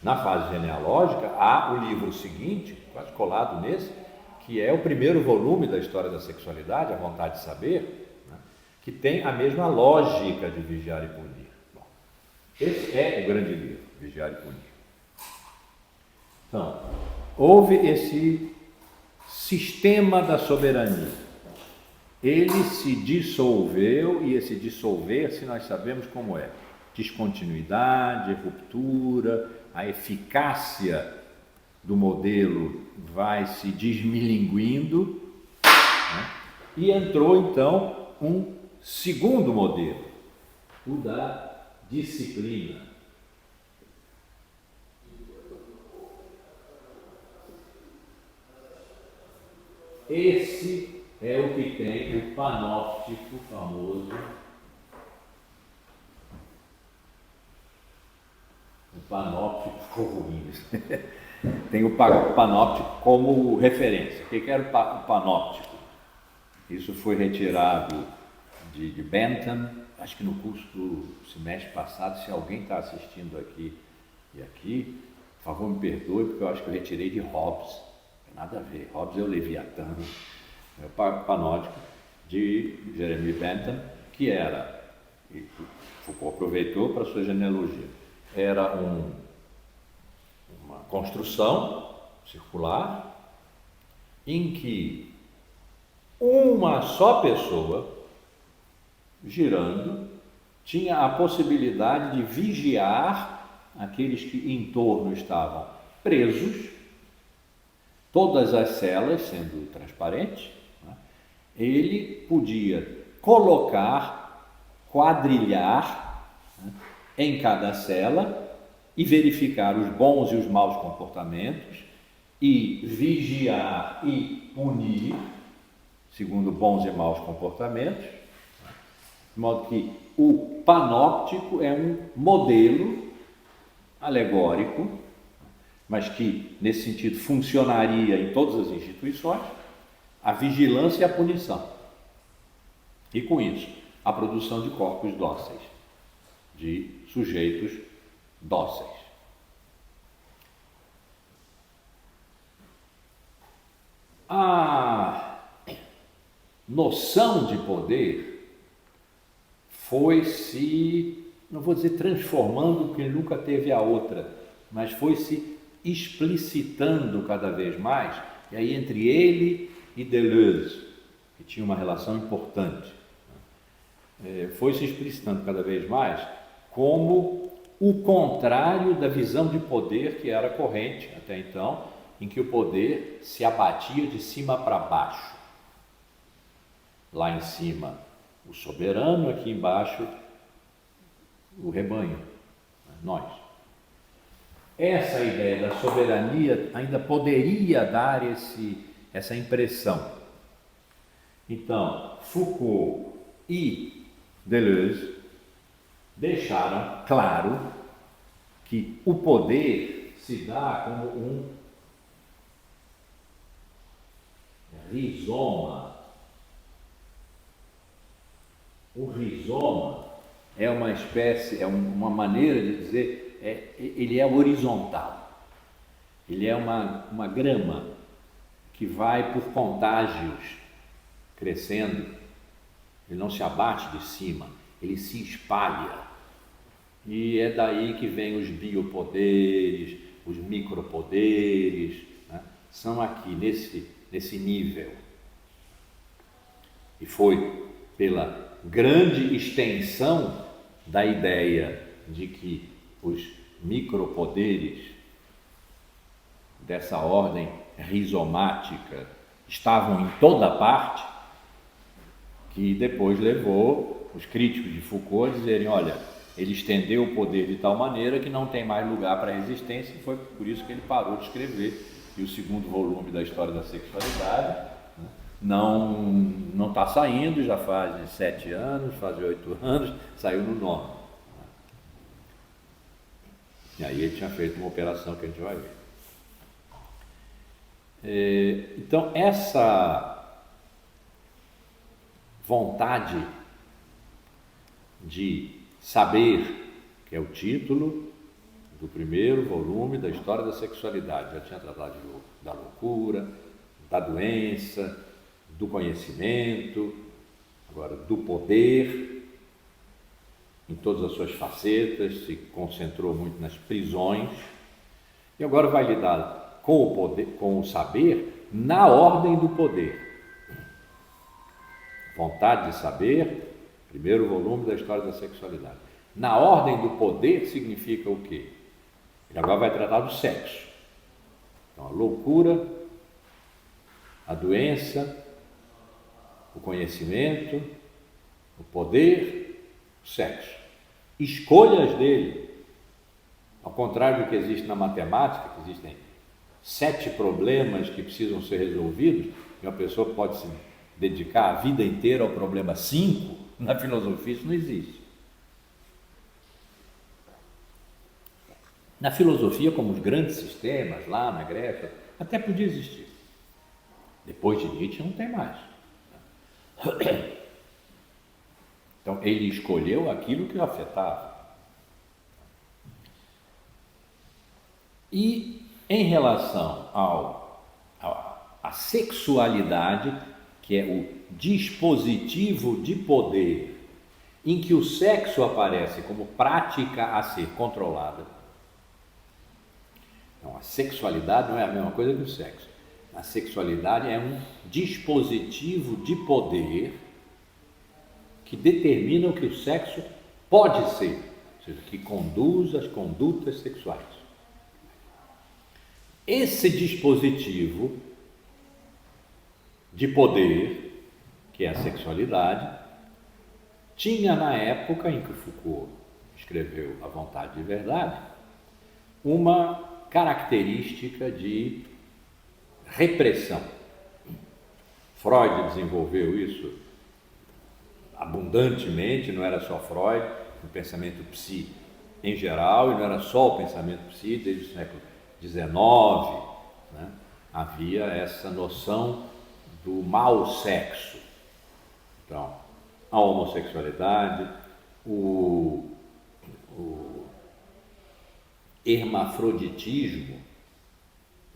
Na fase genealógica há o livro seguinte, quase colado nesse, que é o primeiro volume da História da Sexualidade, A Vontade de Saber, né, que tem a mesma lógica de Vigiar e Punir. Bom, esse é o grande livro, Vigiar e Punir. Então, houve esse sistema da soberania. Ele se dissolveu, e esse dissolver-se nós sabemos como é: descontinuidade, ruptura, a eficácia do modelo vai se desmilinguindo, né? E entrou então um segundo modelo, o da disciplina. esse é o que tem o panóptico famoso. O panóptico ficou ruim. Tem o panóptico como referência. O que era o panóptico? Isso foi retirado de Bentham, acho que no curso do semestre passado. Se alguém está assistindo aqui e aqui, por favor me perdoe, porque eu acho que eu retirei de Hobbes. Não tem nada a ver. Hobbes é o Leviatã, é o panóptico de Jeremy Bentham, que era, e Foucault aproveitou para sua genealogia, era uma construção circular em que uma só pessoa girando tinha a possibilidade de vigiar aqueles que em torno estavam presos, todas as celas sendo transparentes, né? Ele podia colocar, quadrilhar, né, em cada cela e verificar os bons e os maus comportamentos e vigiar e punir segundo bons e maus comportamentos, de modo que o panóptico é um modelo alegórico, mas que nesse sentido funcionaria em todas as instituições, a vigilância e a punição, e com isso a produção de corpos dóceis, de sujeitos dóceis. A noção de poder foi se, não vou dizer transformando, porque nunca teve a outra, mas foi se explicitando cada vez mais, e aí entre ele e Deleuze, que tinha uma relação importante, foi se explicitando cada vez mais como o contrário da visão de poder que era corrente até então, em que o poder se abatia de cima para baixo. Lá em cima o soberano, aqui embaixo o rebanho, nós. Essa ideia da soberania ainda poderia dar essa impressão. Então, Foucault e Deleuze deixaram claro que o poder se dá como um rizoma. O rizoma é uma espécie, é uma maneira de dizer, ele é horizontal. Ele é uma grama que vai por contágios crescendo. Ele não se abate de cima, ele se espalha. E é daí que vem os biopoderes, os micropoderes, né? São aqui, nesse nível. E foi pela grande extensão da ideia de que os micropoderes dessa ordem rizomática estavam em toda parte, que depois levou os críticos de Foucault a dizerem, olha, ele estendeu o poder de tal maneira que não tem mais lugar para a existência, e foi por isso que ele parou de escrever. E o segundo volume da História da Sexualidade, né, não está saindo, já faz 7 anos, faz 8 anos, saiu no 9. E aí ele tinha feito uma operação que a gente vai ver. Então, essa vontade de saber, que é o título do primeiro volume da História da Sexualidade, já tinha tratado da loucura, da doença, do conhecimento, agora do poder, em todas as suas facetas, se concentrou muito nas prisões, e agora vai lidar com o poder, com o saber, na ordem do poder. Vontade de saber, primeiro volume da História da Sexualidade. Na ordem do poder significa o quê? Ele agora vai tratar do sexo. Então, a loucura, a doença, o conhecimento, o poder, o sexo. Escolhas dele. Ao contrário do que existe na matemática, que existem 7 problemas que precisam ser resolvidos, e uma pessoa pode se dedicar a vida inteira ao problema 5, na filosofia isso não existe. Na filosofia, como os grandes sistemas lá na Grécia, até podia existir. Depois de Nietzsche não tem mais. Então ele escolheu aquilo que o afetava. E em relação à sexualidade, que é o dispositivo de poder em que o sexo aparece como prática a ser controlada. Então, a sexualidade não é a mesma coisa que o sexo. A sexualidade é um dispositivo de poder que determina o que o sexo pode ser, ou seja, que conduz às condutas sexuais. Esse dispositivo de poder, que é a sexualidade, tinha na época em que Foucault escreveu A Vontade de Verdade, uma característica de repressão. Freud desenvolveu isso abundantemente, não era só Freud, o pensamento psi em geral, e não era só o pensamento psi, desde o século XIX, né? Havia essa noção do mau sexo. Então, a homossexualidade, o hermafroditismo,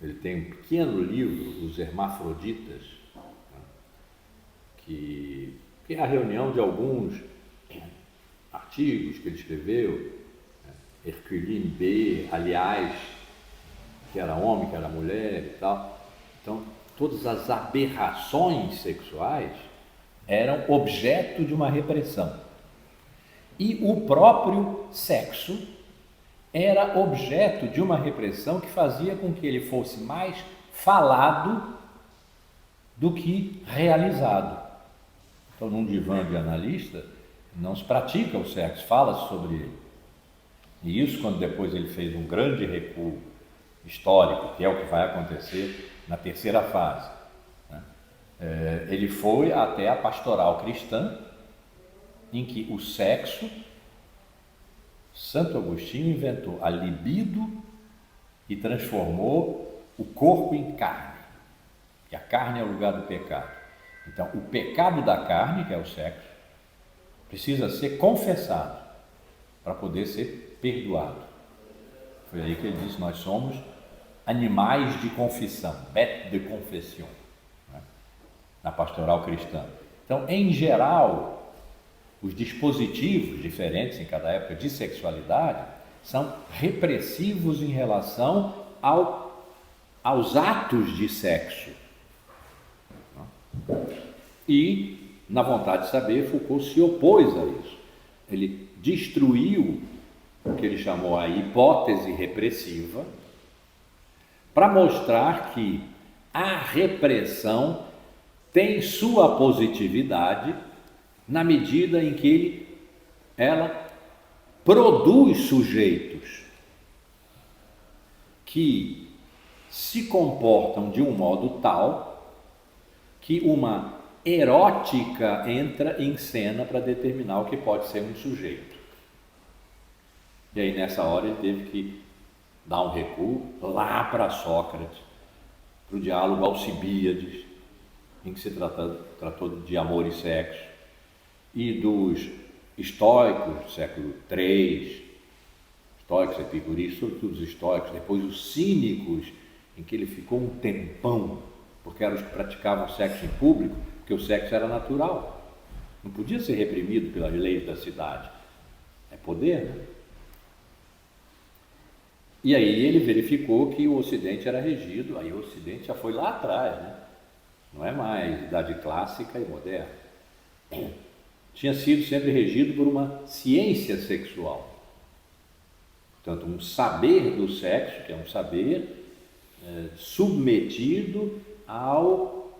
ele tem um pequeno livro, Os Hermafroditas, né? que é a reunião de alguns artigos que ele escreveu, né? Herculine B, aliás, que era homem, que era mulher e tal. Então, todas as aberrações sexuais eram objeto de uma repressão. E o próprio sexo era objeto de uma repressão que fazia com que ele fosse mais falado do que realizado. Então, num divã de analista, não se pratica o sexo, fala-se sobre ele. E isso, quando depois ele fez um grande recuo histórico, que é o que vai acontecer na terceira fase, né? Ele foi até a pastoral cristã, em que o sexo, Santo Agostinho inventou a libido e transformou o corpo em carne, e a carne é o lugar do pecado. Então, o pecado da carne, que é o sexo, precisa ser confessado para poder ser perdoado. Foi aí que ele disse: nós somos animais de confissão, bête de confession, né? Na pastoral cristã. Então, em geral, os dispositivos diferentes em cada época de sexualidade são repressivos em relação aos atos de sexo. E, na Vontade de Saber, Foucault se opôs a isso. Ele destruiu o que ele chamou a hipótese repressiva, para mostrar que a repressão tem sua positividade na medida em que ela produz sujeitos que se comportam de um modo tal que uma erótica entra em cena para determinar o que pode ser um sujeito. E aí, nessa hora, ele teve que dar um recuo lá para Sócrates, para o diálogo Alcibíades, em que se tratou de amor e sexo, e dos estoicos do século III, estoicos, epicuristas, sobretudo os estoicos, depois os cínicos, em que ele ficou um tempão, porque eram os que praticavam sexo em público, porque o sexo era natural, não podia ser reprimido pelas leis da cidade, é poder, né? E aí ele verificou que o Ocidente era regido, aí o Ocidente já foi lá atrás, né? Não é mais idade clássica e moderna. Tinha sido sempre regido por uma ciência sexual. Portanto, um saber do sexo, que é um saber submetido ao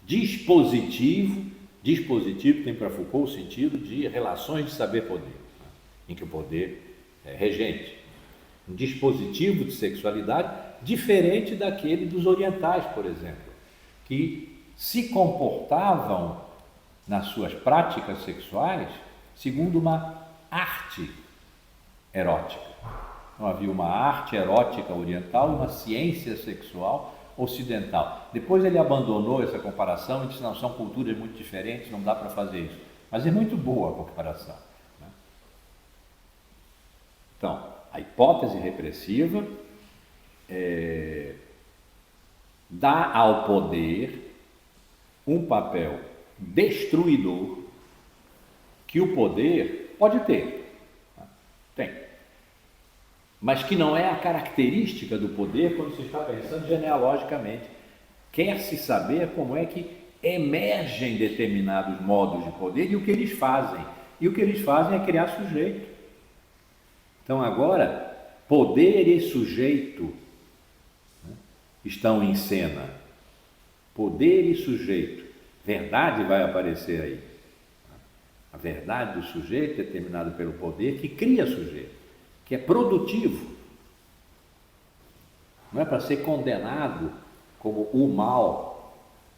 dispositivo tem para Foucault o sentido de relações de saber-poder, né? Em que o poder é regente. Um dispositivo de sexualidade diferente daquele dos orientais, por exemplo, que se comportavam nas suas práticas sexuais segundo uma arte erótica. Então havia uma arte erótica oriental e uma ciência sexual ocidental. Depois ele abandonou essa comparação e disse, não, são culturas muito diferentes, não dá para fazer isso. Mas é muito boa a comparação, né? Então, a hipótese repressiva dá ao poder um papel destruidor que o poder pode ter, tem, mas que não é a característica do poder quando se está pensando genealogicamente. Quer-se saber como é que emergem determinados modos de poder e o que eles fazem. E o que eles fazem é criar sujeito. Então agora, poder e sujeito, né, estão em cena. Poder e sujeito. Verdade vai aparecer aí. A verdade do sujeito é determinada pelo poder que cria sujeito, que é produtivo. Não é para ser condenado como o mal.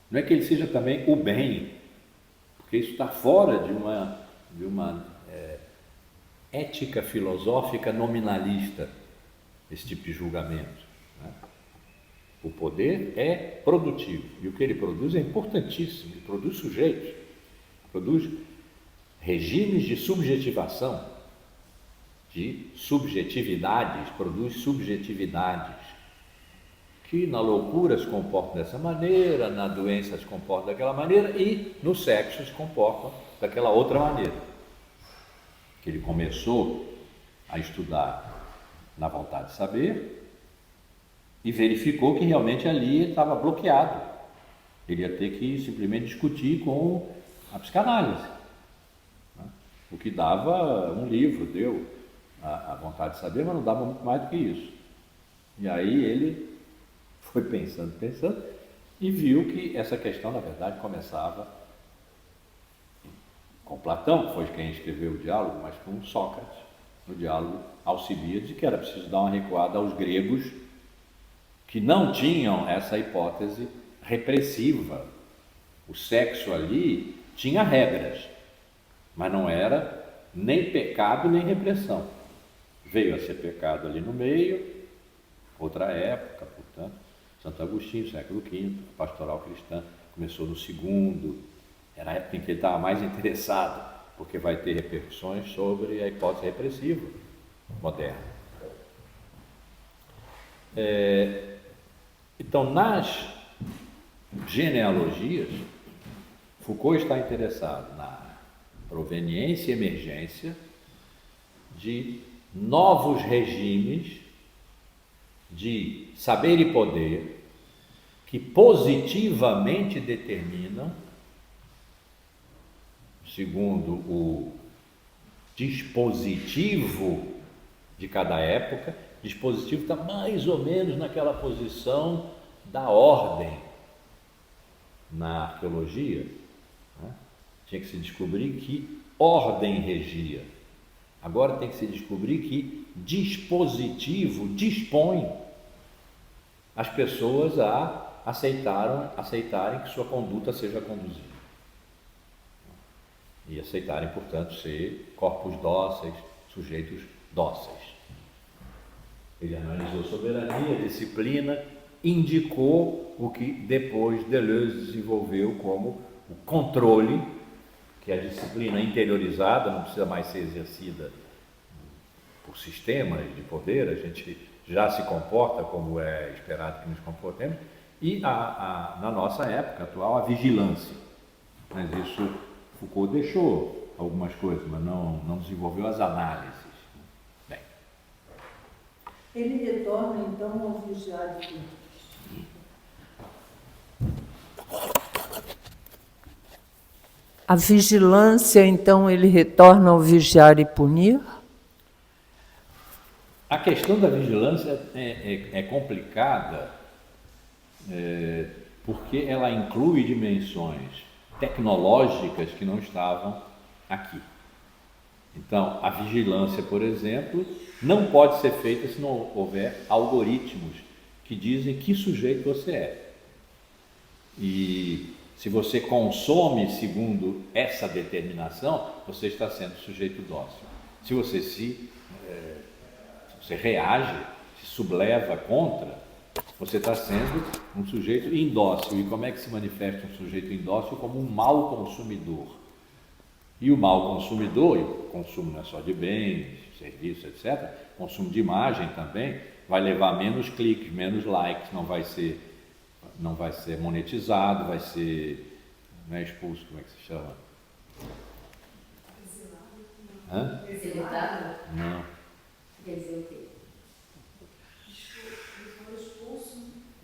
Não é que ele seja também o bem, porque isso está fora de uma ética filosófica nominalista, esse tipo de julgamento, né? O poder é produtivo e o que ele produz é importantíssimo. Ele produz sujeitos, produz regimes de subjetivação, de subjetividades, produz subjetividades que na loucura se comportam dessa maneira, na doença se comportam daquela maneira e no sexo se comportam daquela outra maneira. Que ele começou a estudar na vontade de saber e verificou que realmente ali estava bloqueado. Ele ia ter que simplesmente discutir com a psicanálise, né? O que dava um livro, deu a vontade de saber, mas não dava muito mais do que isso. E aí ele foi pensando e viu que essa questão, na verdade, começava com Platão, que foi quem escreveu o diálogo, mas com Sócrates, no diálogo Alcibíades, que era preciso dar uma recuada aos gregos que não tinham essa hipótese repressiva. O sexo ali tinha regras, mas não era nem pecado nem repressão. Veio a ser pecado ali no meio, outra época, portanto, Santo Agostinho, século V, a pastoral cristã começou no segundo, era a época em que ele estava mais interessado, porque vai ter repercussões sobre a hipótese repressiva moderna. Então, nas genealogias, Foucault está interessado na proveniência e emergência de novos regimes de saber e poder que positivamente determinam, segundo o dispositivo de cada época. Dispositivo está mais ou menos naquela posição da ordem na arqueologia, né? Tinha que se descobrir que ordem regia. Agora tem que se descobrir que dispositivo dispõe as pessoas a aceitarem que sua conduta seja conduzida. E aceitarem, portanto, ser corpos dóceis, sujeitos dóceis. Ele analisou soberania, disciplina, indicou o que depois Deleuze desenvolveu como o controle, que é a disciplina interiorizada, não precisa mais ser exercida por sistemas de poder, a gente já se comporta como é esperado que nos comportemos, e na nossa época atual, a vigilância. Mas isso Foucault deixou algumas coisas, mas não desenvolveu as análises. Bem. Ele retorna então ao vigiar e punir. A vigilância, então, ele retorna ao vigiar e punir? A questão da vigilância é complicada, porque ela inclui dimensões tecnológicas que não estavam aqui. Então, a vigilância, por exemplo, não pode ser feita se não houver algoritmos que dizem que sujeito você é. E Se você consome segundo essa determinação, você está sendo sujeito dócil. Se você reage, se subleva contra, você está sendo um sujeito indócil. E como é que se manifesta um sujeito indócil? Como um mau consumidor. E o mau consumidor, e o consumo não é só de bens, serviços, etc., consumo de imagem também, vai levar menos cliques, menos likes, não vai ser monetizado, vai ser, não é expulso, como é que se chama? Executado? Não. Quer dizer o quê?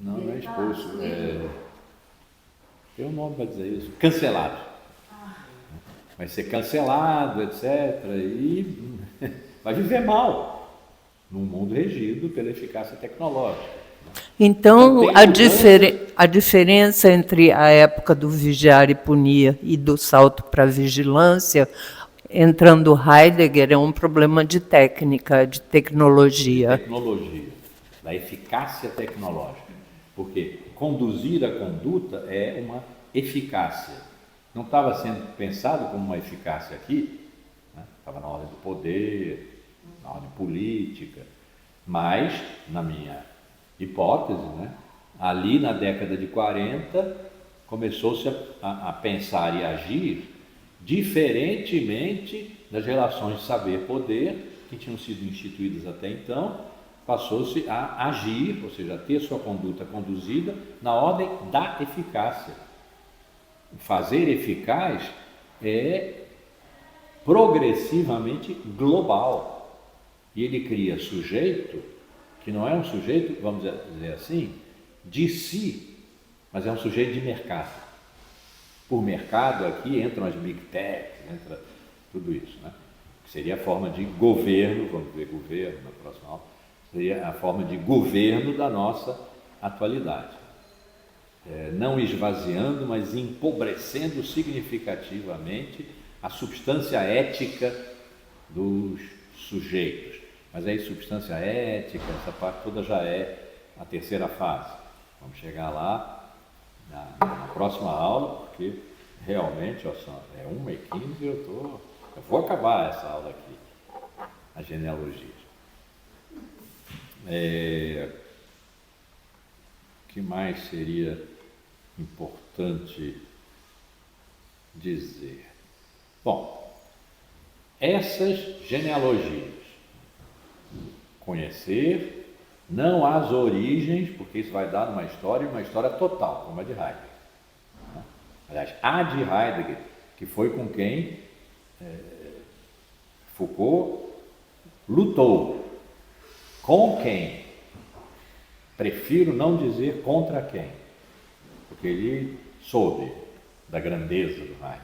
Não é expulso. Tem um nome para dizer isso. Cancelado. Vai ser cancelado, etc. E vai viver mal num mundo regido pela eficácia tecnológica. Então, a diferença entre a época do vigiar e punir e do salto para a vigilância, entrando Heidegger, é um problema de técnica, de tecnologia. De tecnologia, da eficácia tecnológica. Porque conduzir a conduta é uma eficácia. Não estava sendo pensado como uma eficácia aqui, né? Estava na ordem do poder, na ordem política, mas, na minha hipótese, né? Ali na década de 40, começou-se a pensar e agir diferentemente das relações de saber-poder que tinham sido instituídas até então. Passou-se a agir, ou seja, a ter sua conduta conduzida na ordem da eficácia. Fazer eficaz é progressivamente global. E ele cria sujeito, que não é um sujeito, vamos dizer assim, de si, mas é um sujeito de mercado. Por mercado aqui entram as big techs, entra tudo isso, né? Que seria a forma de governo, vamos ver governo na próxima aula, seria a forma de governo da nossa atualidade. Não esvaziando, mas empobrecendo significativamente a substância ética dos sujeitos. Mas aí substância ética, essa parte toda já é a terceira fase. Vamos chegar lá na próxima aula, porque realmente, ó, é 1h15 e eu vou acabar essa aula aqui, a genealogia. O que mais seria importante dizer? Bom, essas genealogias, conhecer não as origens, porque isso vai dar uma história total, como a de Heidegger. Aliás, a de Heidegger, que foi com quem Foucault lutou. Com quem? Prefiro não dizer contra quem, porque ele soube da grandeza do Heidegger,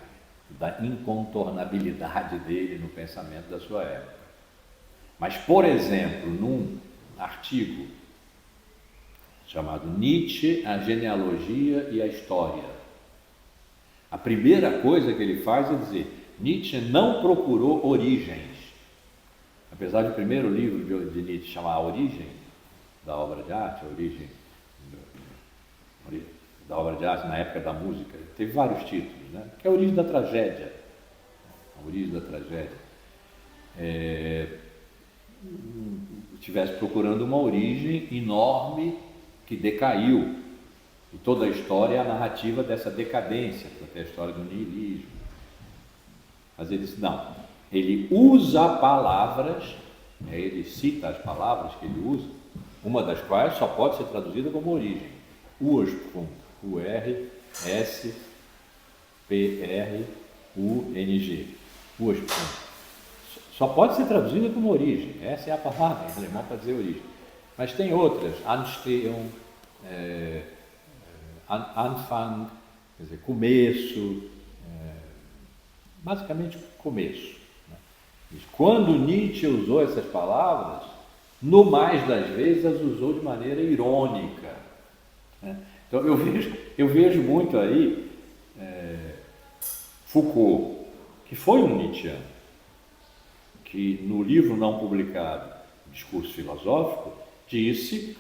da incontornabilidade dele no pensamento da sua época. Mas, por exemplo, num artigo chamado Nietzsche, a genealogia e a história, a primeira coisa que ele faz é dizer: Nietzsche não procurou origens. Apesar do primeiro livro de Nietzsche chamar A Origem da Obra de Arte, a origem da obra de arte na época da música, teve vários títulos, né? Que é a origem da tragédia. A origem da tragédia. Estivesse procurando uma origem enorme que decaiu. E toda a história é a narrativa dessa decadência, até a história do niilismo. Mas ele disse, não. Ele usa palavras, ele cita as palavras que ele usa, uma das quais só pode ser traduzida como origem. Ursprung, U-R-S-P-R-U-N-G. Ursprung. Só pode ser traduzida como origem. Essa é a palavra em alemão para dizer origem. Mas tem outras, Anstehung, Anfang, quer dizer, começo, basicamente começo. Né? Quando Nietzsche usou essas palavras, no mais das vezes as usou de maneira irônica. Né? Então eu vejo muito aí Foucault, que foi um Nietzscheano, que no livro não publicado, Discurso Filosófico, disse,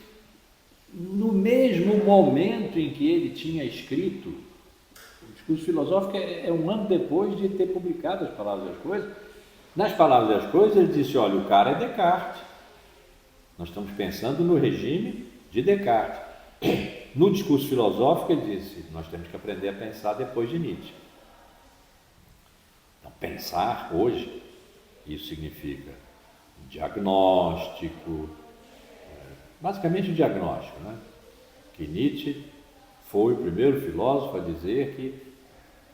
no mesmo momento em que ele tinha escrito discurso filosófico é um ano depois de ter publicado As Palavras e as Coisas. Nas Palavras e as Coisas ele disse, olha, o cara é Descartes. Nós estamos pensando no regime de Descartes. No discurso filosófico ele disse, nós temos que aprender a pensar depois de Nietzsche. Então, pensar hoje, isso significa diagnóstico, basicamente diagnóstico, né? Que Nietzsche foi o primeiro filósofo a dizer que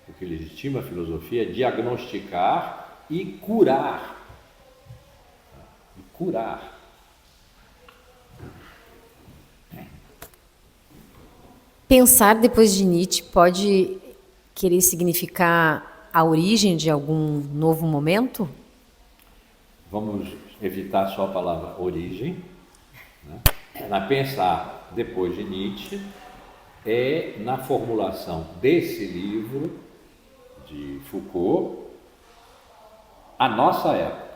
o que legitima a filosofia é diagnosticar e curar. E curar. Pensar depois de Nietzsche pode querer significar a origem de algum novo momento? Vamos evitar só a palavra origem, né? Na pensar depois de Nietzsche é na formulação desse livro de Foucault a nossa época,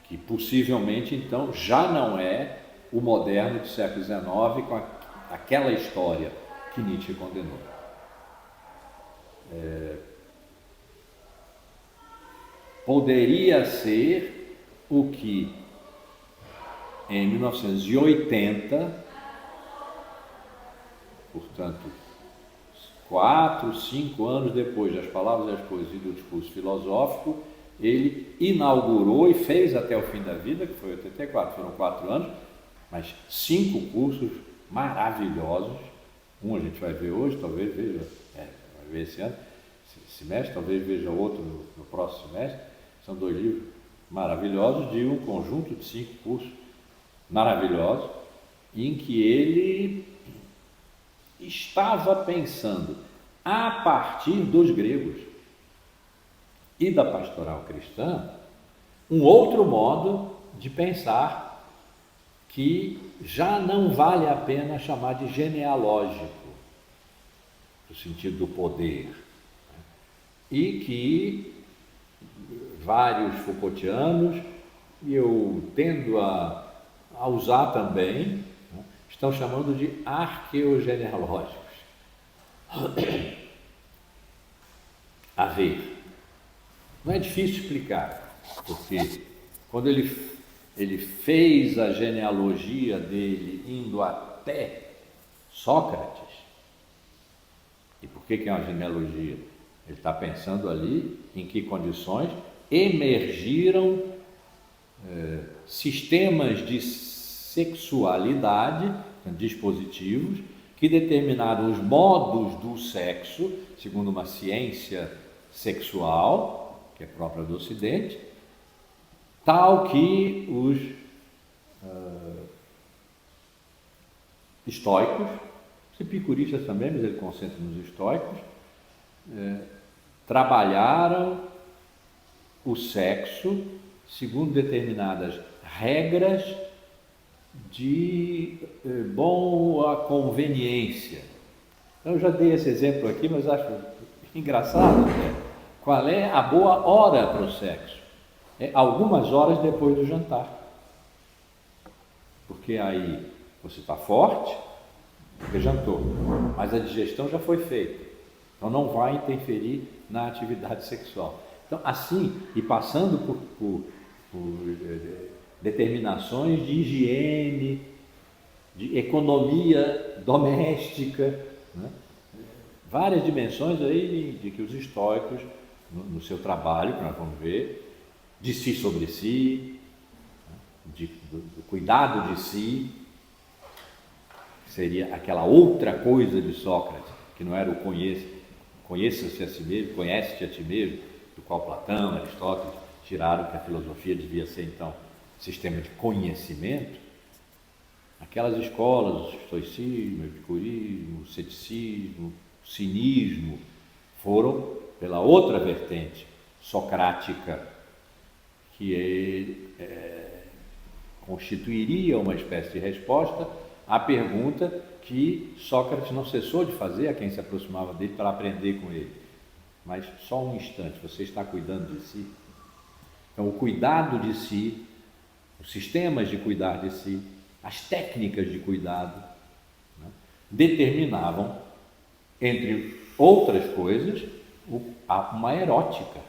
que possivelmente então já não é o moderno do século XIX com aquela história que Nietzsche condenou. Poderia ser o que em 1980, portanto 4, 5 anos depois das Palavras e as Coisas e do discurso filosófico, ele inaugurou e fez até o fim da vida, que foi 84, foram 4 anos, mas 5 cursos maravilhosos. Um a gente vai ver hoje, talvez veja, vai ver esse ano, esse semestre, talvez veja outro no próximo semestre. São 2 livros maravilhosos de um conjunto de 5 cursos maravilhosos, em que ele estava pensando, a partir dos gregos e da pastoral cristã, um outro modo de pensar que já não vale a pena chamar de genealógico, no sentido do poder, e que vários Foucaultianos, e eu tendo a usar também, estão chamando de arqueogenealógicos. A ver, não é difícil explicar, porque quando ele fez a genealogia dele indo até Sócrates, e por que é uma genealogia? Ele está pensando ali em que condições emergiram sistemas de sexualidade, dispositivos, que determinaram os modos do sexo, segundo uma ciência sexual, que é própria do Ocidente, tal que os estoicos, os epicuristas também, mas ele concentra nos estoicos, trabalharam o sexo segundo determinadas regras de boa conveniência. Eu já dei esse exemplo aqui, mas acho engraçado, né? Qual é a boa hora para o sexo? É algumas horas depois do jantar, porque aí você está forte, porque jantou, mas a digestão já foi feita, então não vai interferir na atividade sexual. Então, assim, e passando por determinações de higiene, de economia doméstica, né? Várias dimensões aí de que os estoicos, no seu trabalho, que nós vamos ver, de si sobre si, do cuidado de si, seria aquela outra coisa de Sócrates, que não era o conheça-se a si mesmo, conhece-te a ti mesmo, do qual Platão, Aristóteles tiraram que a filosofia devia ser, então, sistema de conhecimento. Aquelas escolas, o estoicismo, o epicurismo, o ceticismo, o cinismo, foram pela outra vertente socrática, que constituiria uma espécie de resposta à pergunta que Sócrates não cessou de fazer a quem se aproximava dele para aprender com ele. Mas só um instante, você está cuidando de si? Então, o cuidado de si, os sistemas de cuidar de si, as técnicas de cuidado, né, determinavam, entre outras coisas, uma erótica,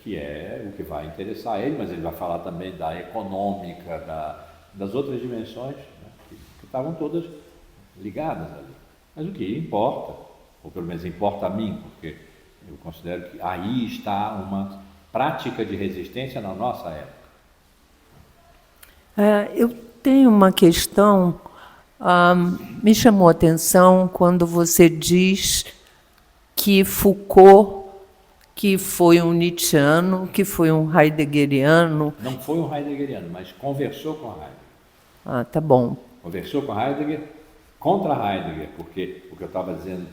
que é o que vai interessar ele, mas ele vai falar também da econômica, das outras dimensões, né, que estavam todas ligadas ali. Mas o que importa, ou pelo menos importa a mim, porque eu considero que aí está uma prática de resistência na nossa época. Eu tenho uma questão, me chamou a atenção quando você diz que Foucault, que foi um Nietzscheano, que foi um heideggeriano. Não foi um heideggeriano, mas conversou com Heidegger. Tá bom. Conversou com Heidegger contra Heidegger, porque o que eu estava dizendo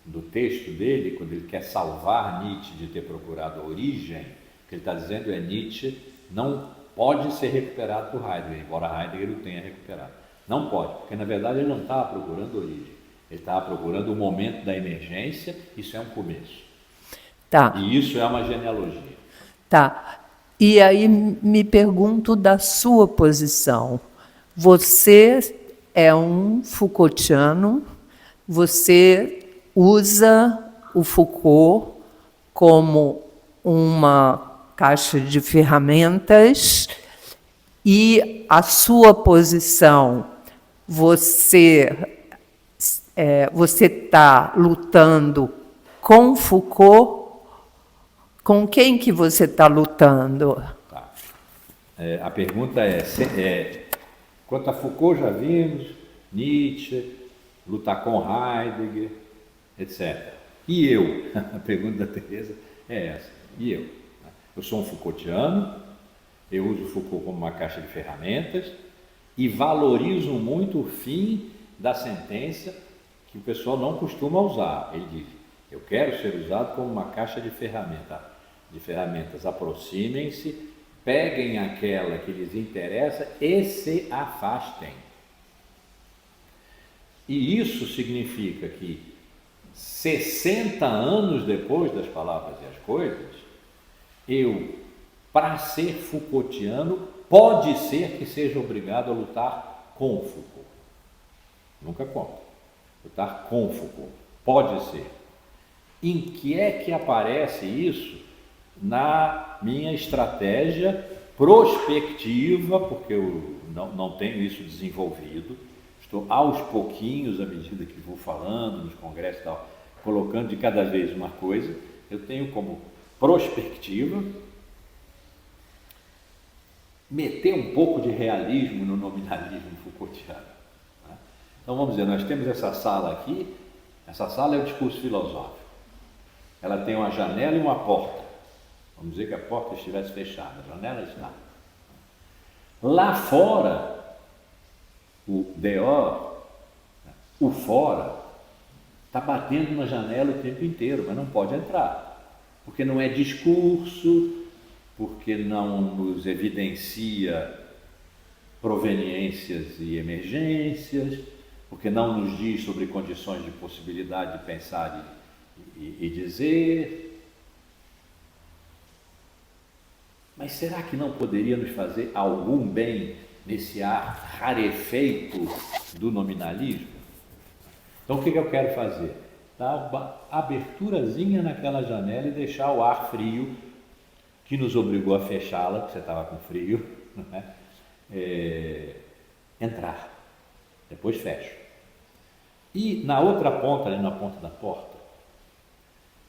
do texto dele, quando ele quer salvar Nietzsche de ter procurado a origem, o que ele está dizendo é Nietzsche não pode ser recuperado por Heidegger, embora Heidegger o tenha recuperado. Não pode, porque na verdade ele não estava procurando origem, ele estava procurando o momento da emergência, isso é um começo. Tá. E isso é uma genealogia. Tá. E aí me pergunto da sua posição. Você é um Foucaultiano, você usa o Foucault como uma caixa de ferramentas e a sua posição, você está lutando com Foucault. Com quem que você está lutando? Tá. A pergunta quanto a Foucault já vimos, Nietzsche, lutar com Heidegger, etc. E eu? A pergunta da Teresa é essa. E eu? Eu sou um Foucaultiano, eu uso Foucault como uma caixa de ferramentas e valorizo muito o fim da sentença que o pessoal não costuma usar. Ele diz, eu quero ser usado como uma caixa de ferramentas. Aproximem-se, peguem aquela que lhes interessa e se afastem. E isso significa que 60 anos depois das Palavras e as Coisas, eu, para ser Foucaultiano, pode ser que seja obrigado a lutar com Foucault. Nunca conta. Lutar com Foucault. Pode ser. Em que é que aparece isso? Na minha estratégia prospectiva, porque eu não tenho isso desenvolvido, estou aos pouquinhos, à medida que vou falando nos congressos e tal, colocando de cada vez uma coisa, eu tenho como prospectiva meter um pouco de realismo no nominalismo Foucaultiano. Né? Então vamos dizer, nós temos essa sala aqui, essa sala é o discurso filosófico, ela tem uma janela e uma porta. Vamos dizer que a porta estivesse fechada, a janela está. Lá fora, o dehors, o fora, está batendo na janela o tempo inteiro, mas não pode entrar, porque não é discurso, porque não nos evidencia proveniências e emergências, porque não nos diz sobre condições de possibilidade de pensar e dizer. Mas será que não poderia nos fazer algum bem nesse ar rarefeito do nominalismo? Então o que eu quero fazer? Dar uma aberturazinha naquela janela e deixar o ar frio, que nos obrigou a fechá-la, porque você estava com frio, né? Entrar. Depois fecho. E na outra ponta, ali na ponta da porta,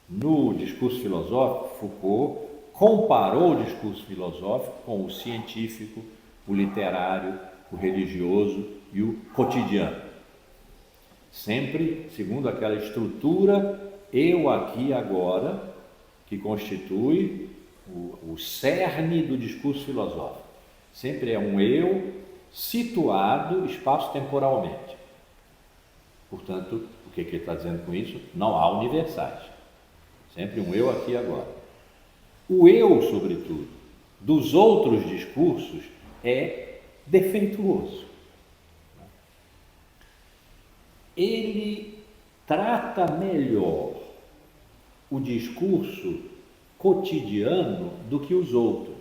no discurso filosófico, Foucault comparou o discurso filosófico com o científico, o literário, o religioso e o cotidiano. Sempre segundo aquela estrutura eu aqui agora, que constitui o cerne do discurso filosófico. Sempre é um eu situado espaço-temporalmente. Portanto, o que ele está dizendo com isso? Não há universais. Sempre um eu aqui agora. O eu, sobretudo, dos outros discursos é defeituoso. Ele trata melhor o discurso cotidiano do que os outros.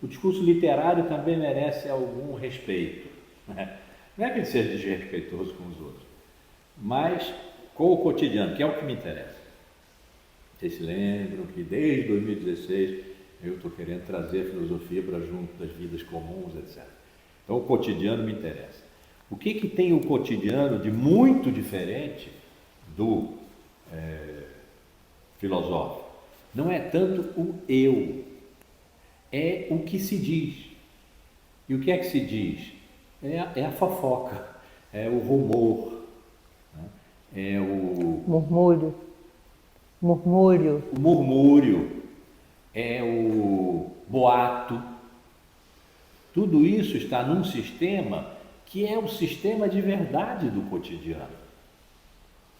O discurso literário também merece algum respeito. Né? Não é que ele seja desrespeitoso com os outros, mas com o cotidiano, que é o que me interessa. Vocês se lembram que desde 2016 eu estou querendo trazer a filosofia para junto das vidas comuns, etc. Então o cotidiano me interessa. O que tem o cotidiano de muito diferente do filosófico? Não é tanto o eu, é o que se diz. E o que é que se diz? É a fofoca, é o rumor, né? É o murmúrio, é o boato. Tudo isso está num sistema que é o sistema de verdade do cotidiano.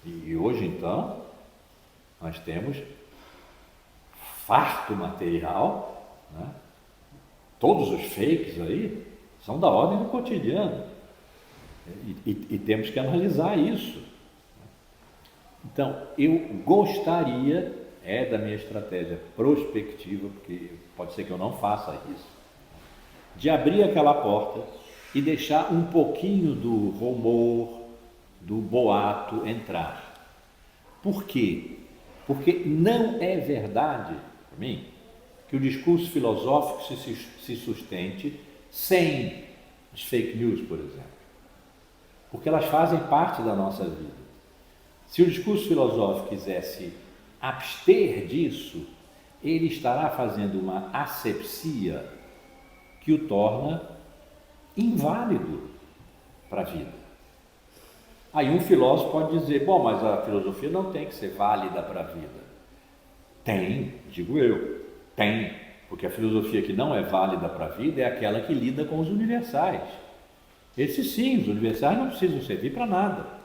E hoje, então, nós temos farto material, né? Todos os fakes aí são da ordem do cotidiano. E temos que analisar isso. Então, eu gostaria, da minha estratégia prospectiva, porque pode ser que eu não faça isso, de abrir aquela porta e deixar um pouquinho do rumor, do boato entrar. Por quê? Porque não é verdade, para mim, que o discurso filosófico se sustente sem as fake news, por exemplo. Porque elas fazem parte da nossa vida. Se o discurso filosófico quisesse abster disso, ele estará fazendo uma asepsia que o torna inválido para a vida. Aí um filósofo pode dizer, bom, mas a filosofia não tem que ser válida para a vida. Tem, digo eu, tem, porque a filosofia que não é válida para a vida é aquela que lida com os universais. Esses sim, os universais não precisam servir para nada.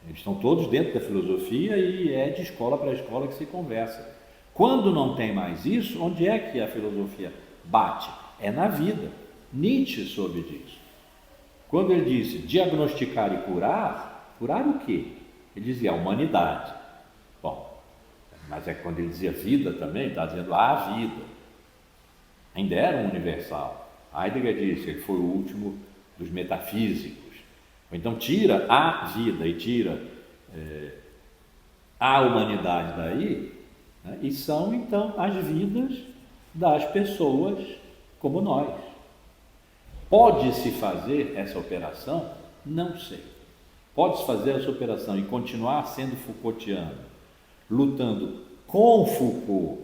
Eles estão todos dentro da filosofia e é de escola para escola que se conversa. Quando não tem mais isso, onde é que a filosofia bate? É na vida. Nietzsche soube disso. Quando ele disse diagnosticar e curar, curar o quê? Ele dizia a humanidade. Bom, mas é quando ele dizia vida também, está dizendo a vida. Ainda era um universal. Heidegger disse, ele foi o último dos metafísicos. Então tira a vida e tira a humanidade daí, né? E são então as vidas das pessoas como nós. Pode-se fazer essa operação? Não sei. Pode-se fazer essa operação e continuar sendo Foucaultiano, lutando com Foucault,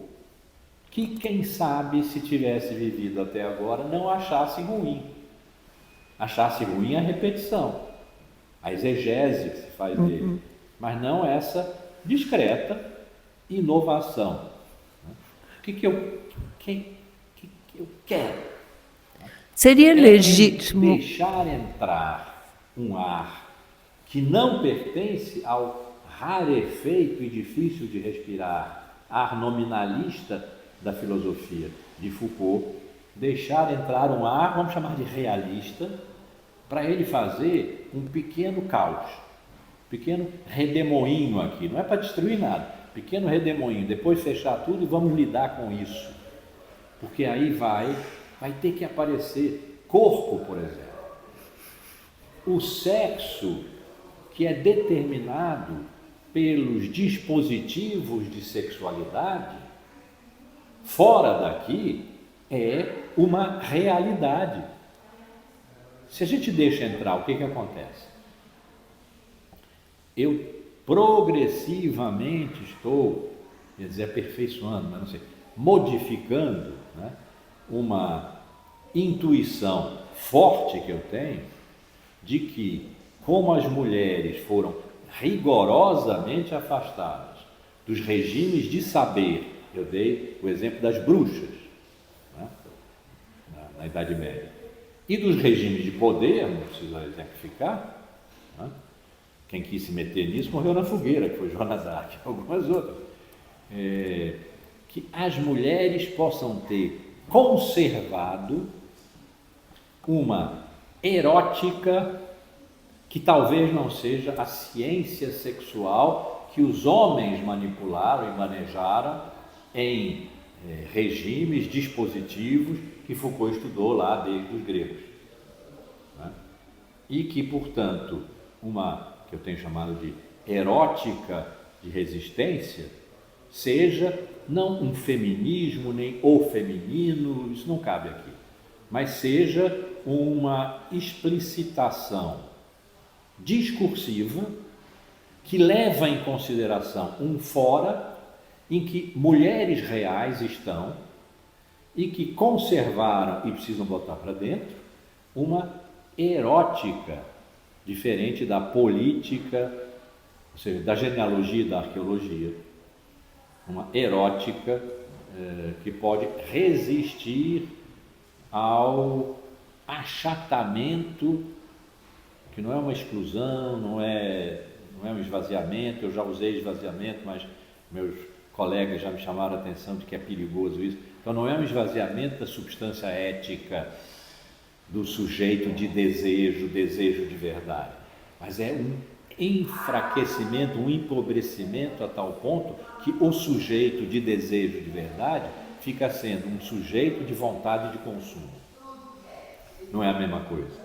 que quem sabe se tivesse vivido até agora não achasse ruim. Achasse ruim a repetição, a exegese que se faz dele, mas não essa discreta inovação. O que eu quero? Seria legítimo Deixar entrar um ar que não pertence ao rarefeito e difícil de respirar ar nominalista da filosofia de Foucault, deixar entrar um ar, vamos chamar de realista, para ele fazer um pequeno caos, pequeno redemoinho aqui, não é para destruir nada, pequeno redemoinho, depois fechar tudo e vamos lidar com isso, porque aí vai ter que aparecer corpo, por exemplo. O sexo que é determinado pelos dispositivos de sexualidade, fora daqui, é uma realidade. Se a gente deixa entrar, o que acontece? Eu progressivamente estou, quer dizer, aperfeiçoando, mas não sei, modificando, né, uma intuição forte que eu tenho de que, como as mulheres foram rigorosamente afastadas dos regimes de saber, eu dei o exemplo das bruxas, né, na Idade Média, e dos regimes de poder, não preciso exemplificar, né, quem quis se meter nisso morreu na fogueira, que foi Joana d'Arc, algumas outras, que as mulheres possam ter conservado uma erótica que talvez não seja a ciência sexual que os homens manipularam e manejaram em regimes, dispositivos que Foucault estudou lá desde os gregos, né? E que, portanto, que eu tenho chamado de erótica de resistência, seja não um feminismo nem o feminino, isso não cabe aqui, mas seja uma explicitação discursiva que leva em consideração um fora em que mulheres reais estão e que conservaram e precisam botar para dentro uma erótica diferente da política, ou seja, da genealogia e da arqueologia, uma erótica que pode resistir ao achatamento, que não é uma exclusão, não é um esvaziamento. Eu já usei esvaziamento, mas meus colegas já me chamaram a atenção de que é perigoso isso. Então não é um esvaziamento da substância ética do sujeito de desejo de verdade, mas é um enfraquecimento, um empobrecimento a tal ponto que o sujeito de desejo de verdade fica sendo um sujeito de vontade de consumo. Não é a mesma coisa.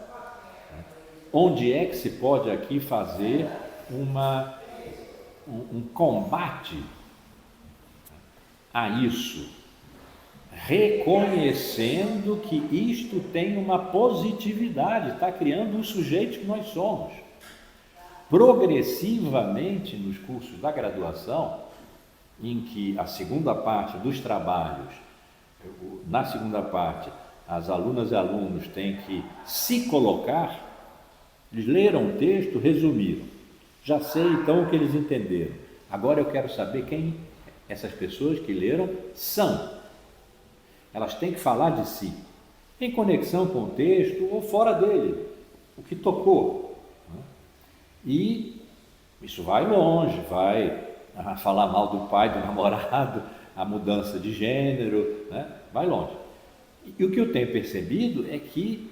Onde é que se pode aqui fazer um combate a isso, reconhecendo que isto tem uma positividade, está criando os sujeitos que nós somos. Progressivamente, nos cursos da graduação, em que a segunda parte dos trabalhos, na segunda parte, as alunas e alunos têm que se colocar, eles leram um texto, resumiram. Já sei então o que eles entenderam. Agora eu quero saber quem essas pessoas que leram são. Elas têm que falar de si, em conexão com o texto ou fora dele, o que tocou. E isso vai longe, vai falar mal do pai, do namorado, a mudança de gênero, né? Vai longe. E o que eu tenho percebido é que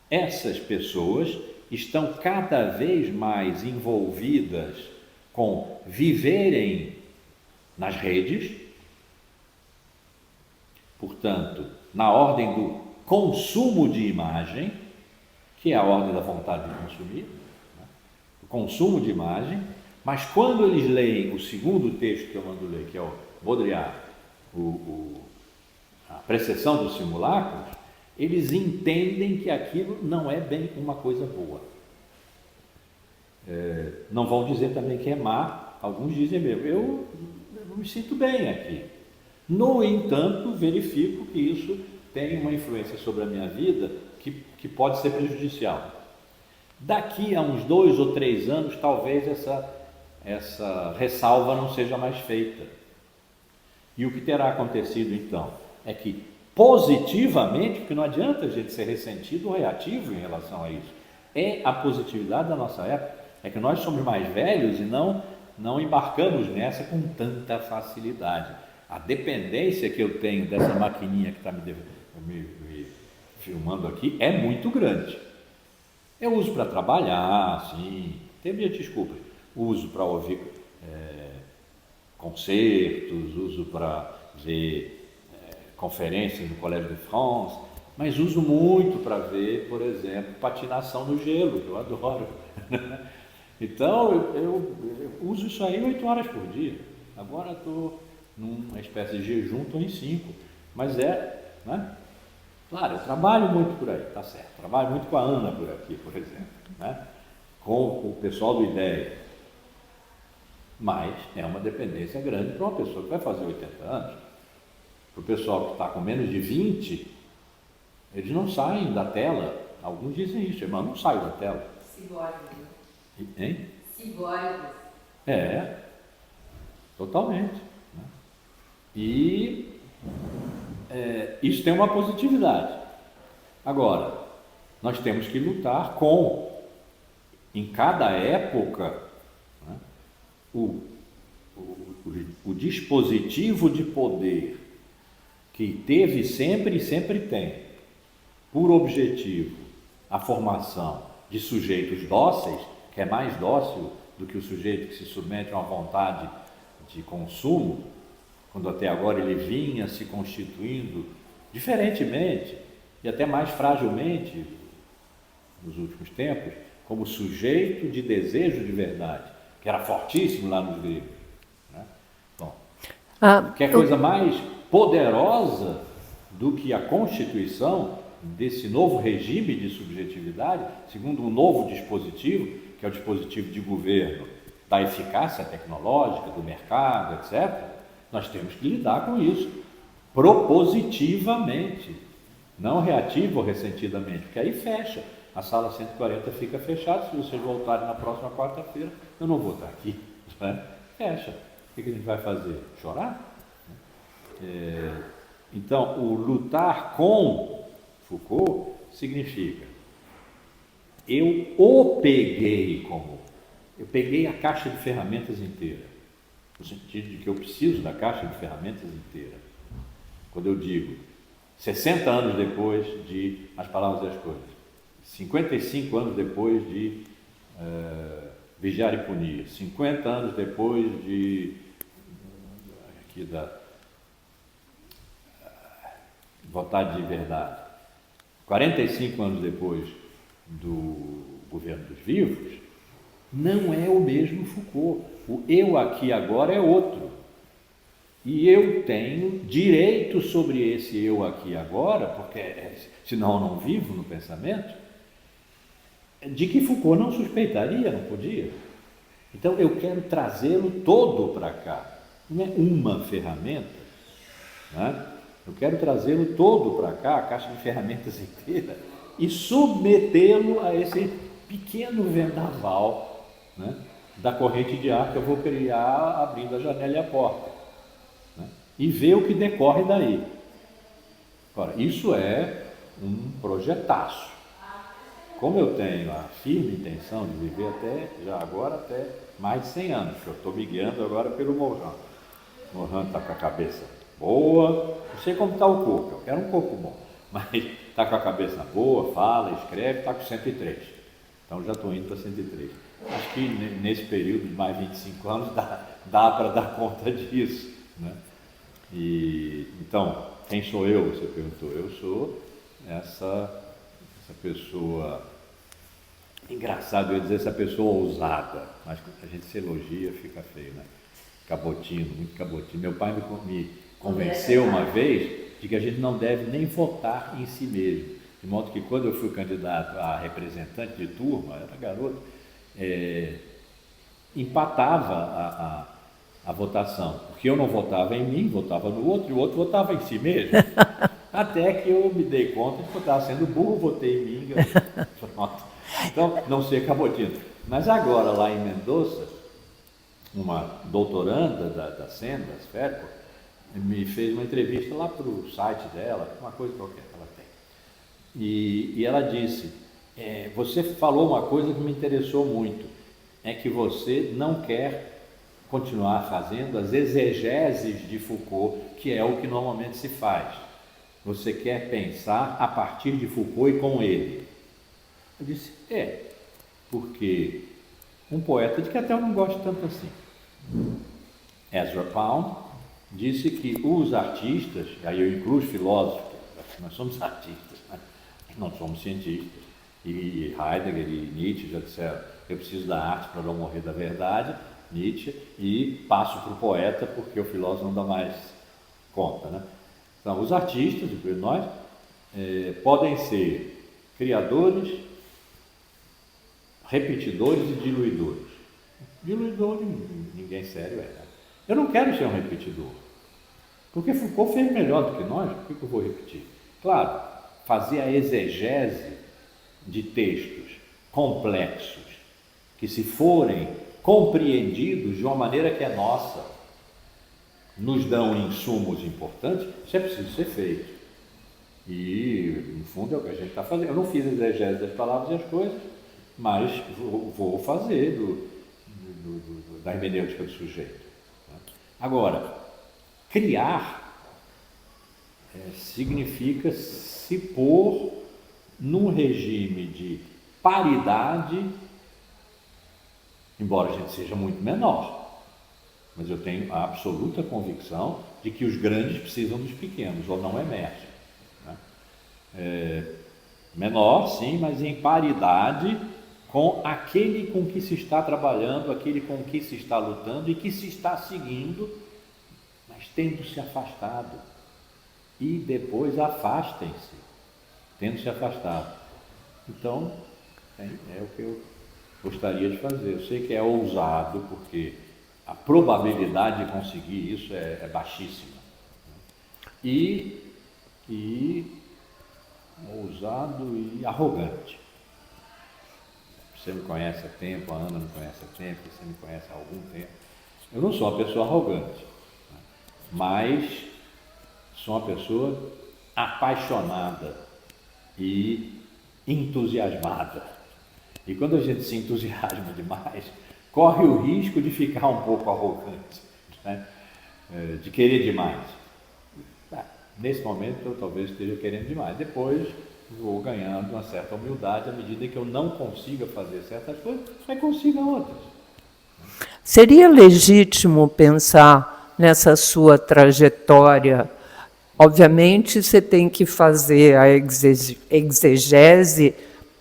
essas pessoas estão cada vez mais envolvidas com viverem nas redes, portanto, na ordem do consumo de imagem, que é a ordem da vontade de consumir, né? O consumo de imagem, mas quando eles leem o segundo texto que eu mando ler, que é o Baudrillard, a precessão dos simulacros, eles entendem que aquilo não é bem uma coisa boa. Não vão dizer também que é má, alguns dizem mesmo, eu me sinto bem aqui. No entanto, verifico que isso tem uma influência sobre a minha vida que pode ser prejudicial. Daqui a uns 2 ou 3 anos, talvez essa ressalva não seja mais feita. E o que terá acontecido então é que positivamente, porque não adianta a gente ser ressentido ou reativo em relação a isso, é a positividade da nossa época, é que nós somos mais velhos e não embarcamos nessa com tanta facilidade. A dependência que eu tenho dessa maquininha que está me filmando aqui é muito grande. Eu uso para trabalhar, sim, tem minhas desculpas, uso para ouvir concertos, uso para ver conferências no Collège de France, mas uso muito para ver, por exemplo, patinação no gelo, que eu adoro. Então, eu uso isso aí 8 horas por dia. Agora estou numa espécie de jejum, estou em 5. Mas né? Claro, eu trabalho muito por aí, tá certo. Trabalho muito com a Ana por aqui, por exemplo, né? Com o pessoal do IDEA. Mas é uma dependência grande para uma pessoa que vai fazer 80 anos. Para o pessoal que está com menos de 20, eles não saem da tela. Alguns dizem isso, mas não saio da tela. Ciborgue. Hein? Ciborgue. Totalmente. Né? E isso tem uma positividade. Agora, nós temos que lutar em cada época, né, o dispositivo de poder que teve sempre e sempre tem, por objetivo, a formação de sujeitos dóceis, que é mais dócil do que o sujeito que se submete a uma vontade de consumo, quando até agora ele vinha se constituindo diferentemente e até mais fragilmente nos últimos tempos, como sujeito de desejo de verdade, que era fortíssimo lá nos gregos. Né? Bom, que é coisa mais poderosa do que a constituição desse novo regime de subjetividade, segundo um novo dispositivo, que é o dispositivo de governo da eficácia tecnológica, do mercado, etc., nós temos que lidar com isso propositivamente, não reativo ou ressentidamente, porque aí fecha. A sala 140 fica fechada. Se vocês voltarem na próxima quarta-feira, eu não vou estar aqui. Né? Fecha. O que a gente vai fazer? Chorar? Então, o lutar com Foucault significa eu o peguei como... Eu peguei a caixa de ferramentas inteira, no sentido de que eu preciso da caixa de ferramentas inteira. Quando eu digo 60 anos depois de As Palavras e as Coisas, 55 anos depois de Vigiar e Punir, 50 anos depois de Vontade de Verdade, 45 anos depois do Governo dos Vivos, não é o mesmo Foucault. O eu aqui agora é outro. E eu tenho direito sobre esse eu aqui agora, porque senão eu não vivo no pensamento, de que Foucault não suspeitaria, não podia. Então eu quero trazê-lo todo para cá. Não é uma ferramenta, né? Eu quero trazê-lo todo para cá, a caixa de ferramentas inteira, e submetê-lo a esse pequeno vendaval, né, da corrente de ar que eu vou criar abrindo a janela e a porta, né, e ver o que decorre daí. Agora, isso é um projetaço. Como eu tenho a firme intenção de viver até mais de 100 anos, que eu estou me guiando agora pelo Mohan. O Mohan está com a cabeça boa, não sei como está o corpo, eu quero um corpo bom, mas está com a cabeça boa, fala, escreve, está com 103. Então já estou indo para 103. Acho que nesse período de mais 25 anos dá para dar conta disso, né? Então, quem sou eu? Você perguntou. Eu sou essa pessoa, engraçado eu ia dizer essa pessoa ousada, mas a gente se elogia, fica feio, né? Cabotino, muito cabotino. Meu pai me convenceu uma vez de que a gente não deve nem votar em si mesmo. De modo que quando eu fui candidato a representante de turma, eu era garoto, empatava a votação, porque eu não votava em mim, votava no outro, e o outro votava em si mesmo. Até que eu me dei conta de que eu estava sendo burro, votei em mim. Pronto. Então, não sei cabotino. Mas agora, lá em Mendoza, uma doutoranda da SEND, da SFERCO, me fez uma entrevista lá para o site dela, uma coisa qualquer que ela tem. E ela disse, você falou uma coisa que me interessou muito, é que você não quer continuar fazendo as exegeses de Foucault, que é o que normalmente se faz. Você quer pensar a partir de Foucault e com ele. Eu disse, porque um poeta de que até eu não gosto tanto assim, Ezra Pound, disse que os artistas, aí eu incluo os filósofos, nós somos artistas, né? Não somos cientistas, e Heidegger e Nietzsche já disseram, eu preciso da arte para não morrer da verdade, Nietzsche, e passo para o poeta porque o filósofo não dá mais conta, né? Então, os artistas, incluindo nós, podem ser criadores, repetidores e diluidores. Diluidor, ninguém sério é. Eu não quero ser um repetidor, porque Foucault fez melhor do que nós, por que eu vou repetir? Claro, fazer a exegese de textos complexos, que se forem compreendidos de uma maneira que é nossa, nos dão insumos importantes, isso é preciso ser feito. E, no fundo, é o que a gente está fazendo. Eu não fiz exegese das palavras e as coisas, mas vou fazer da hermenêutica do sujeito. Agora, criar significa se pôr num regime de paridade, embora a gente seja muito menor, mas eu tenho a absoluta convicção de que os grandes precisam dos pequenos, ou não emergem, né? Menor, sim, mas em paridade com aquele com que se está trabalhando, aquele com que se está lutando e que se está seguindo, mas tendo se afastado. E depois afastem-se, tendo se afastado. Então, é o que eu gostaria de fazer. Eu sei que é ousado, porque a probabilidade de conseguir isso é baixíssima. E ousado e arrogante. Você me conhece há tempo, a Ana me conhece há tempo, você me conhece há algum tempo. Eu não sou uma pessoa arrogante, mas sou uma pessoa apaixonada e entusiasmada. E quando a gente se entusiasma demais, corre o risco de ficar um pouco arrogante, né? De querer demais. Nesse momento eu talvez esteja querendo demais. Depois vou ganhando uma certa humildade à medida que eu não consiga fazer certas coisas, mas consiga outras. Seria legítimo pensar nessa sua trajetória? Obviamente, você tem que fazer a exegese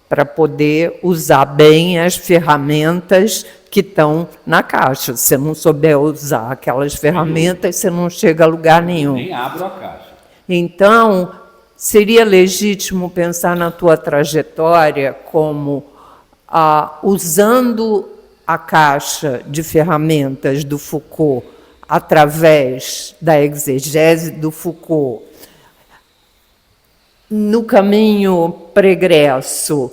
para poder usar bem as ferramentas que estão na caixa. Se você não souber usar aquelas ferramentas, você não chega a lugar nenhum. Nem abro a caixa. Então, seria legítimo pensar na tua trajetória como usando a caixa de ferramentas do Foucault através da exegese do Foucault, no caminho pregresso,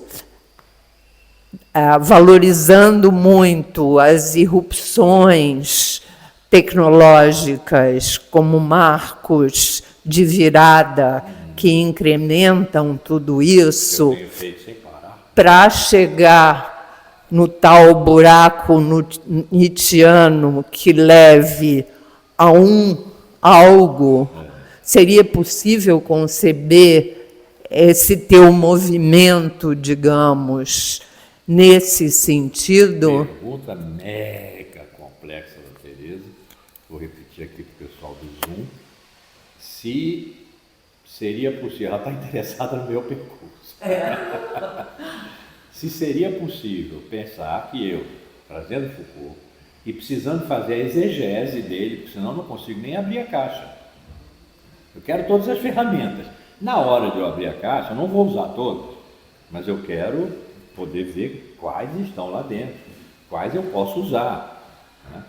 valorizando muito as irrupções tecnológicas como marcos de virada que incrementam tudo isso, para chegar no tal buraco nietzschiano que leve a algo. Seria possível conceber esse teu movimento, digamos, nesse sentido? Pergunta mega complexa da Tereza. Vou repetir aqui para o pessoal do Zoom. Se seria possível, ela está interessada no meu percurso. Se seria possível pensar que eu, trazendo Foucault, e precisando fazer a exegese dele, porque senão eu não consigo nem abrir a caixa. Eu quero todas as ferramentas. Na hora de eu abrir a caixa, eu não vou usar todas, mas eu quero poder ver quais estão lá dentro, quais eu posso usar, né?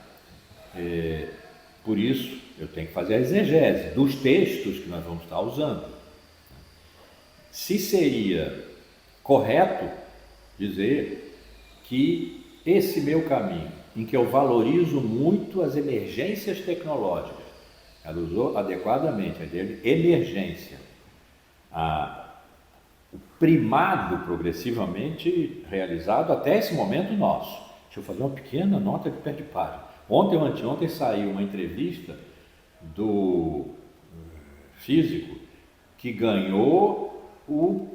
Por isso, eu tenho que fazer a exegese dos textos que nós vamos estar usando. Se seria correto dizer que esse meu caminho, em que eu valorizo muito as emergências tecnológicas, ela usou adequadamente a termo emergência, o primado progressivamente realizado até esse momento nosso. Deixa eu fazer uma pequena nota de pé de página. Ontem ou anteontem saiu uma entrevista do físico que ganhou o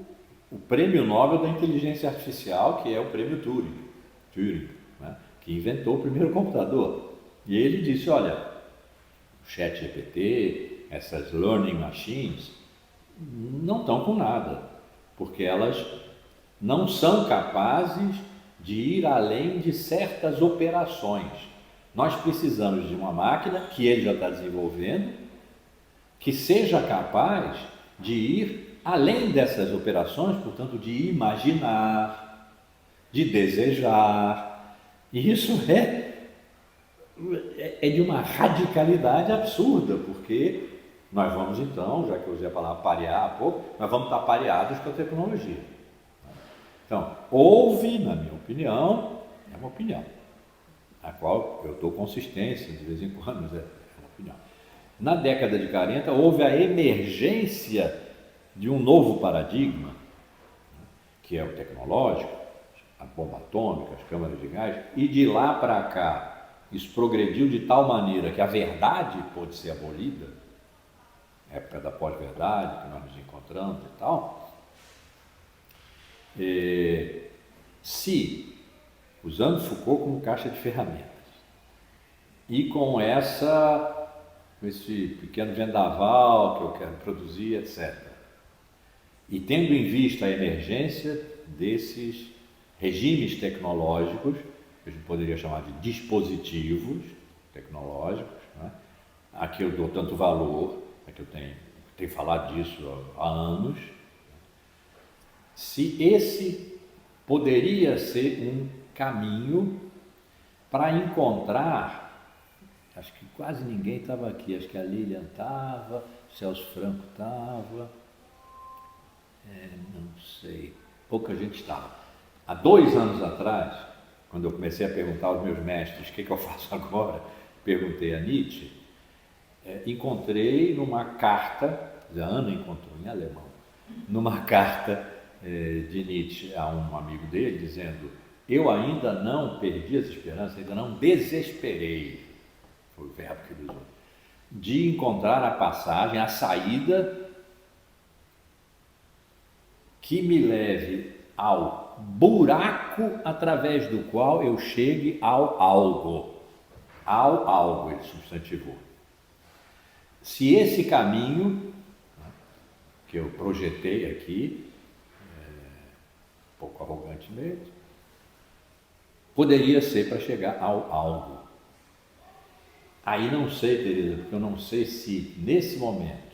prêmio Nobel da inteligência artificial, que é o prêmio Turing, né? Que inventou o primeiro computador. E ele disse, olha, o ChatGPT, essas learning machines, não estão com nada, porque elas não são capazes de ir além de certas operações. Nós precisamos de uma máquina, que ele já está desenvolvendo, que seja capaz de ir além dessas operações, portanto, de imaginar, de desejar. E isso é de uma radicalidade absurda, porque nós vamos então, já que eu usei a palavra parear há pouco, nós vamos estar pareados com a tecnologia. Então, houve, na minha opinião, é uma opinião, a qual eu dou consistência de vez em quando, mas é uma opinião. Na década de 40, houve a emergência de um novo paradigma, que é o tecnológico, a bomba atômica, as câmaras de gás, e de lá para cá, isso progrediu de tal maneira que a verdade pôde ser abolida, época da pós-verdade, que nós nos encontramos e tal. Se, usando Foucault como caixa de ferramentas, e com esse pequeno vendaval que eu quero produzir, etc., e tendo em vista a emergência desses regimes tecnológicos, que a gente poderia chamar de dispositivos tecnológicos, né? A que eu dou tanto valor, a que eu tenho falado disso há anos. Se esse poderia ser um caminho para encontrar, acho que quase ninguém estava aqui, acho que a Lilian estava, o Celso Franco estava, não sei, pouca gente estava. Há 2 anos atrás, quando eu comecei a perguntar aos meus mestres o que eu faço agora, perguntei a Nietzsche, encontrei numa carta, a Ana encontrou em alemão, numa carta de Nietzsche a um amigo dele, dizendo: eu ainda não perdi as esperanças, ainda não desesperei, foi o verbo que ele usou, de encontrar a passagem, a saída que me leve ao buraco através do qual eu chegue ao algo. Ao algo, ele substantivou. Se esse caminho que eu projetei aqui, um pouco arrogantemente, poderia ser para chegar ao algo. Aí não sei, Teresa, porque eu não sei se nesse momento,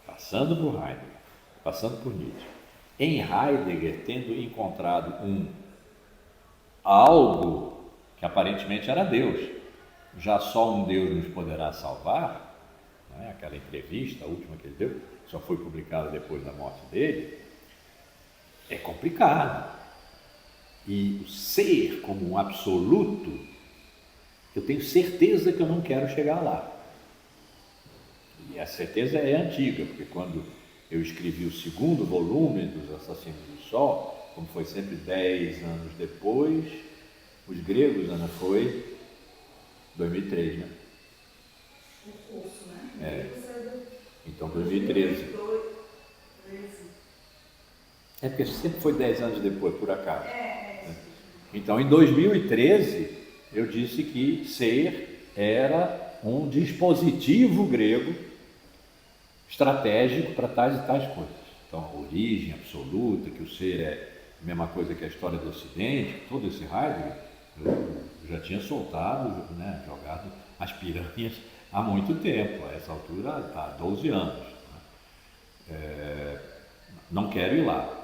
passando por Heidegger, passando por Nietzsche, em Heidegger tendo encontrado um algo que aparentemente era Deus, já só um Deus nos poderá salvar, né? Aquela entrevista, a última que ele deu, só foi publicada depois da morte dele, é complicado. E o ser como um absoluto, eu tenho certeza que eu não quero chegar lá. E a certeza é antiga, porque quando eu escrevi o 2º volume dos Assassinos do Sol, como foi sempre 10 anos depois, os gregos, Ana, foi 2003, né? O curso, né? Então 2013. É porque sempre foi 10 anos depois, por acaso. Então, em 2013, eu disse que ser era um dispositivo grego estratégico para tais e tais coisas. Então, a origem absoluta, que o ser é a mesma coisa que a história do Ocidente, todo esse Heidegger, eu já tinha soltado, né, jogado as piranhas há muito tempo, a essa altura há 12 anos. Não quero ir lá.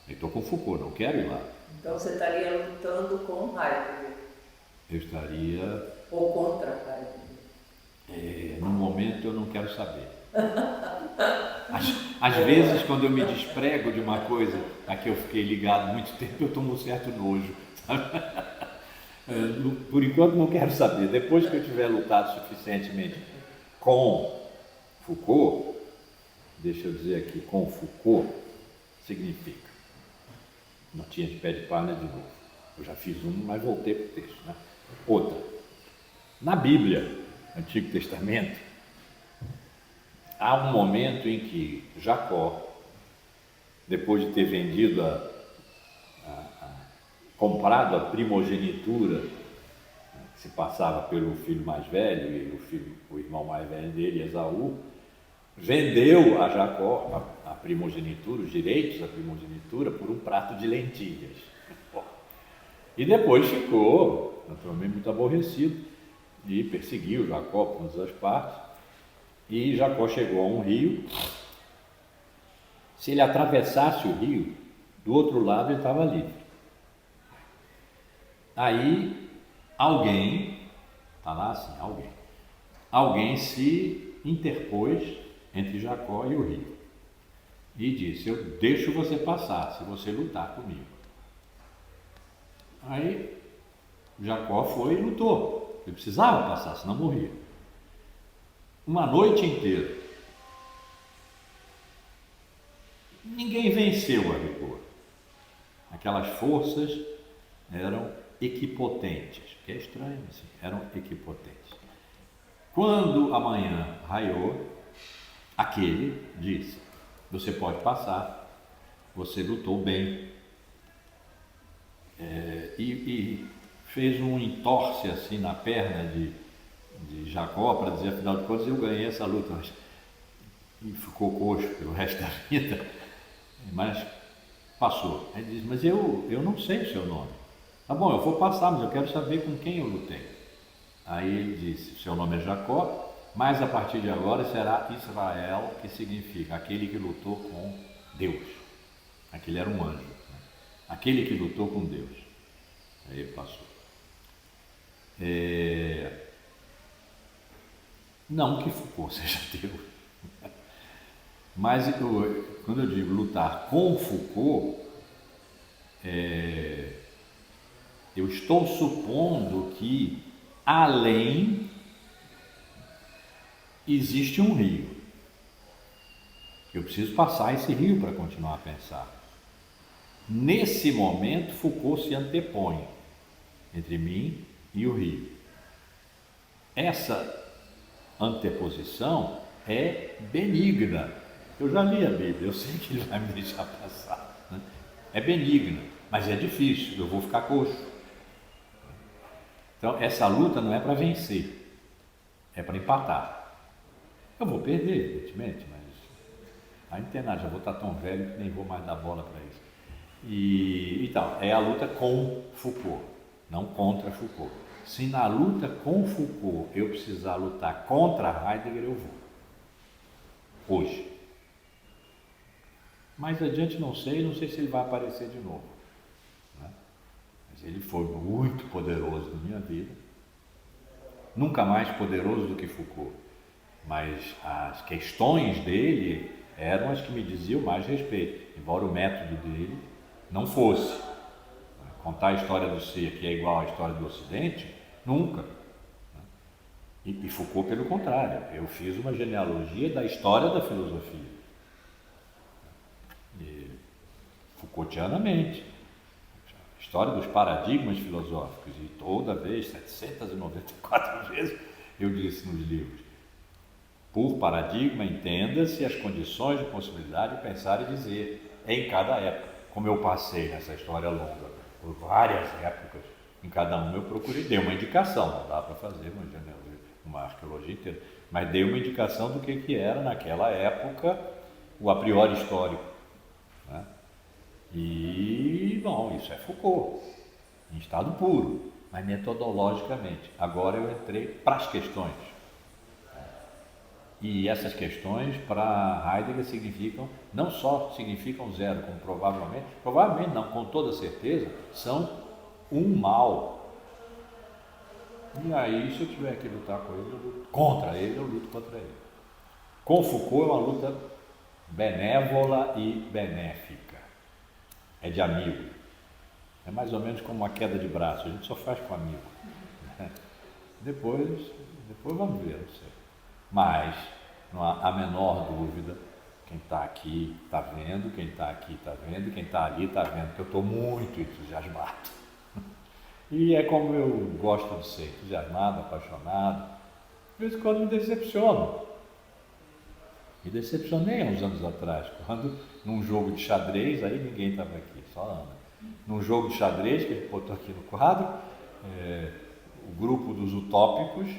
Eu estou com Foucault, não quero ir lá. Então você estaria lutando com Heidegger? Eu estaria... Ou contra Heidegger? No momento eu não quero saber. Às vezes, quando eu me desprego de uma coisa a que eu fiquei ligado muito tempo, eu tomo um certo nojo, sabe? Por enquanto não quero saber. Depois que eu tiver lutado suficientemente com Foucault, deixa eu dizer aqui, com Foucault, significa, não tinha de pé de palha de novo. Eu já fiz uma, mas voltei para o texto, né? Outra. Na Bíblia, Antigo Testamento, há um momento em que Jacó, depois de ter vendido comprado a primogenitura, que se passava pelo filho mais velho e o irmão mais velho dele, Esaú, vendeu a Jacó a primogenitura, os direitos da primogenitura, por um prato de lentilhas. E depois ficou, naturalmente, muito aborrecido e perseguiu Jacó por todas as partes. E Jacó chegou a um rio. Se ele atravessasse o rio, do outro lado ele estava livre. Aí alguém, está lá assim, alguém se interpôs entre Jacó e o rio e disse: eu deixo você passar se você lutar comigo. Aí Jacó foi e lutou. Ele precisava passar, senão morria. Uma noite inteira. Ninguém venceu a rigor. Aquelas forças eram equipotentes, que é estranho assim, eram equipotentes. Quando a manhã raiou, aquele disse: você pode passar, você lutou bem. E fez um entorce assim na perna de Jacó para dizer, afinal de contas, eu ganhei essa luta, e ficou coxo pelo resto da vida. Mas Passou. Ele diz, mas eu não sei o seu nome. Tá bom, eu vou passar, mas eu quero saber com quem eu lutei. Aí ele disse, seu nome é Jacó, mas a partir de agora será Israel, que significa aquele que lutou com Deus. Aquele era um anjo, né? Aquele que lutou com Deus. Aí ele passou. Não que Foucault seja Deus, mas quando eu digo lutar com Foucault, eu estou supondo que além existe um rio. Eu preciso passar esse rio para continuar a pensar. Nesse momento, Foucault se antepõe entre mim e o rio. Essa anteposição é benigna. Eu já li a Bíblia, eu sei que ele vai me deixar passar, né? É benigna, mas é difícil, eu vou ficar coxo. Então, essa luta não é para vencer, é para empatar. Eu vou perder, evidentemente, mas aí não tem nada, já vou estar tão velho que nem vou mais dar bola para isso. Então, é a luta com Foucault, não contra Foucault. Se na luta com Foucault eu precisar lutar contra Heidegger, eu vou. Hoje. Mais adiante não sei se ele vai aparecer de novo, né? Mas ele foi muito poderoso na minha vida, nunca mais poderoso do que Foucault, mas as questões dele eram as que me diziam mais respeito, embora o método dele não fosse. Contar a história do ser, que é igual à história do Ocidente, nunca. E Foucault, pelo contrário, eu fiz uma genealogia da história da filosofia. Foucaultianamente. História dos paradigmas filosóficos. E toda vez, 794 vezes, eu disse nos livros, por paradigma entenda-se as condições de possibilidade de pensar e dizer em cada época. Como eu passei nessa história longa por várias épocas, em cada uma eu procurei, dei uma indicação, não dá para fazer uma arqueologia inteira, mas dei uma indicação do que era naquela época o a priori histórico, né? E, bom, isso é Foucault, em estado puro, mas metodologicamente. Agora eu entrei para as questões. E essas questões, para Heidegger, não só significam zero, como provavelmente não, com toda certeza, são um mal. E aí, se eu tiver que lutar com ele, eu luto contra ele, eu luto contra ele. Com Foucault é uma luta benévola e benéfica. É de amigo. É mais ou menos como uma queda de braço, a gente só faz com amigo. Depois vamos ver, não sei. Mas não há a menor dúvida, quem está aqui está vendo, quem está aqui está vendo, quem está ali está vendo, que eu estou muito entusiasmado. E é como eu gosto de ser, entusiasmado, apaixonado. De vez em quando me decepciono. Me decepcionei há uns anos atrás, quando num jogo de xadrez, aí ninguém estava aqui, só Ana. Num jogo de xadrez, que ele botou aqui no quadro, o grupo dos utópicos,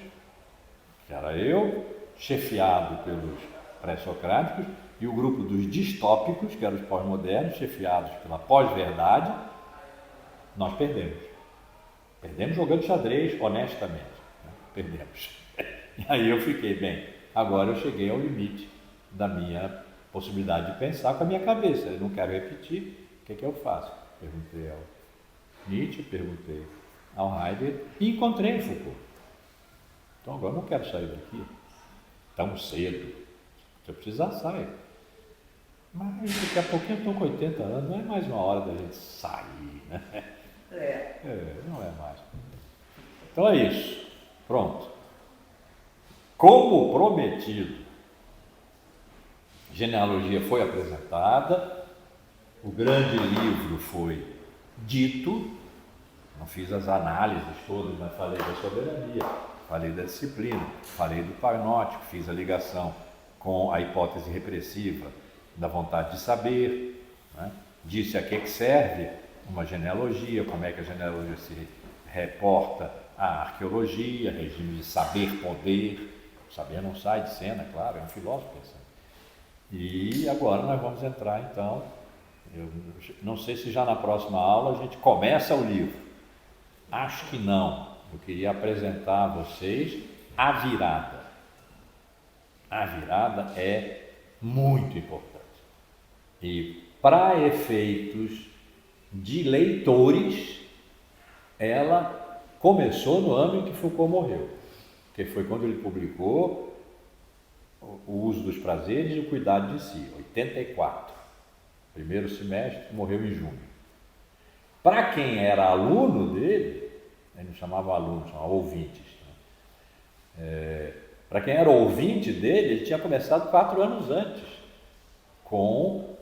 que era eu, chefiado pelos pré-socráticos, e o grupo dos distópicos, que eram os pós-modernos, chefiados pela pós-verdade, nós perdemos. Perdemos jogando xadrez, honestamente, né? Perdemos. E aí eu fiquei, bem, agora eu cheguei ao limite da minha possibilidade de pensar com a minha cabeça. Eu não quero repetir, o que eu faço? Perguntei ao Nietzsche, perguntei ao Heidegger e encontrei Foucault. Então agora eu não quero sair daqui tão cedo. Se eu precisar, sair. Mas daqui a pouquinho eu estou com 80 anos, não é mais uma hora da gente sair, né? Não é mais. Então é isso. Pronto. Como prometido, a genealogia foi apresentada, o grande livro foi dito, não fiz as análises todas, mas falei da soberania, falei da disciplina, falei do parnótico, fiz a ligação com a hipótese repressiva da vontade de saber, né? Disse a que serve uma genealogia, como é que a genealogia se reporta à arqueologia, regime de saber-poder. O saber não sai de cena, claro, é um filósofo pensando. E agora nós vamos entrar então Eu não sei se já na próxima aula a gente começa o livro. Acho que não. Eu queria apresentar a vocês a virada. A virada é muito importante. E para efeitos de leitores, ela começou no ano em que Foucault morreu, que foi quando ele publicou O Uso dos Prazeres e o Cuidado de Si, 84. Primeiro semestre, morreu em junho. Para quem era aluno dele, ele não chamava aluno, chamava ouvintes. Para quem era ouvinte dele, ele tinha começado 4 anos antes, com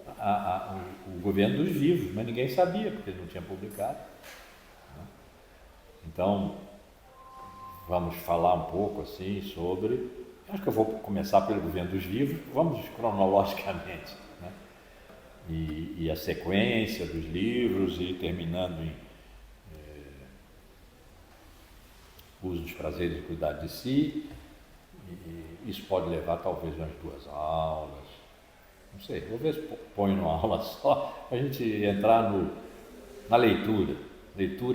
o governo dos vivos, mas ninguém sabia, porque ele não tinha publicado. Então, vamos falar um pouco assim sobre... Acho que eu vou começar pelo governo dos vivos, vamos cronologicamente, né? E a sequência dos livros, e terminando em Uso dos Prazeres e Cuidado de Si. E isso pode levar talvez umas 2 aulas, não sei, vou ver se ponho numa aula só, para a gente entrar na leitura,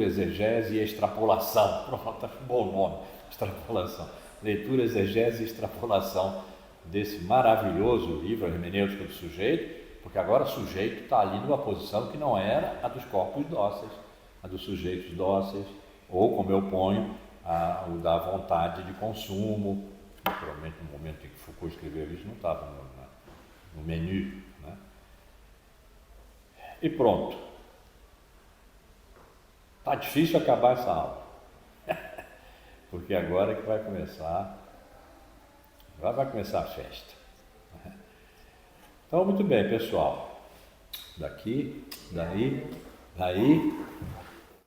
exegese e extrapolação. Pronto, acho um bom nome, extrapolação. Leitura, exegese e extrapolação desse maravilhoso livro, A Hermenêutica do Sujeito, porque agora o sujeito está ali numa posição que não era a dos corpos dóceis, a dos sujeitos dóceis, ou, como eu ponho, o da vontade de consumo. Naturalmente, no momento em que Foucault escreveu isso, não estava no menu, né? E pronto. Está difícil acabar essa aula, porque agora é que vai começar a festa. Então, muito bem, pessoal. Daqui, daí,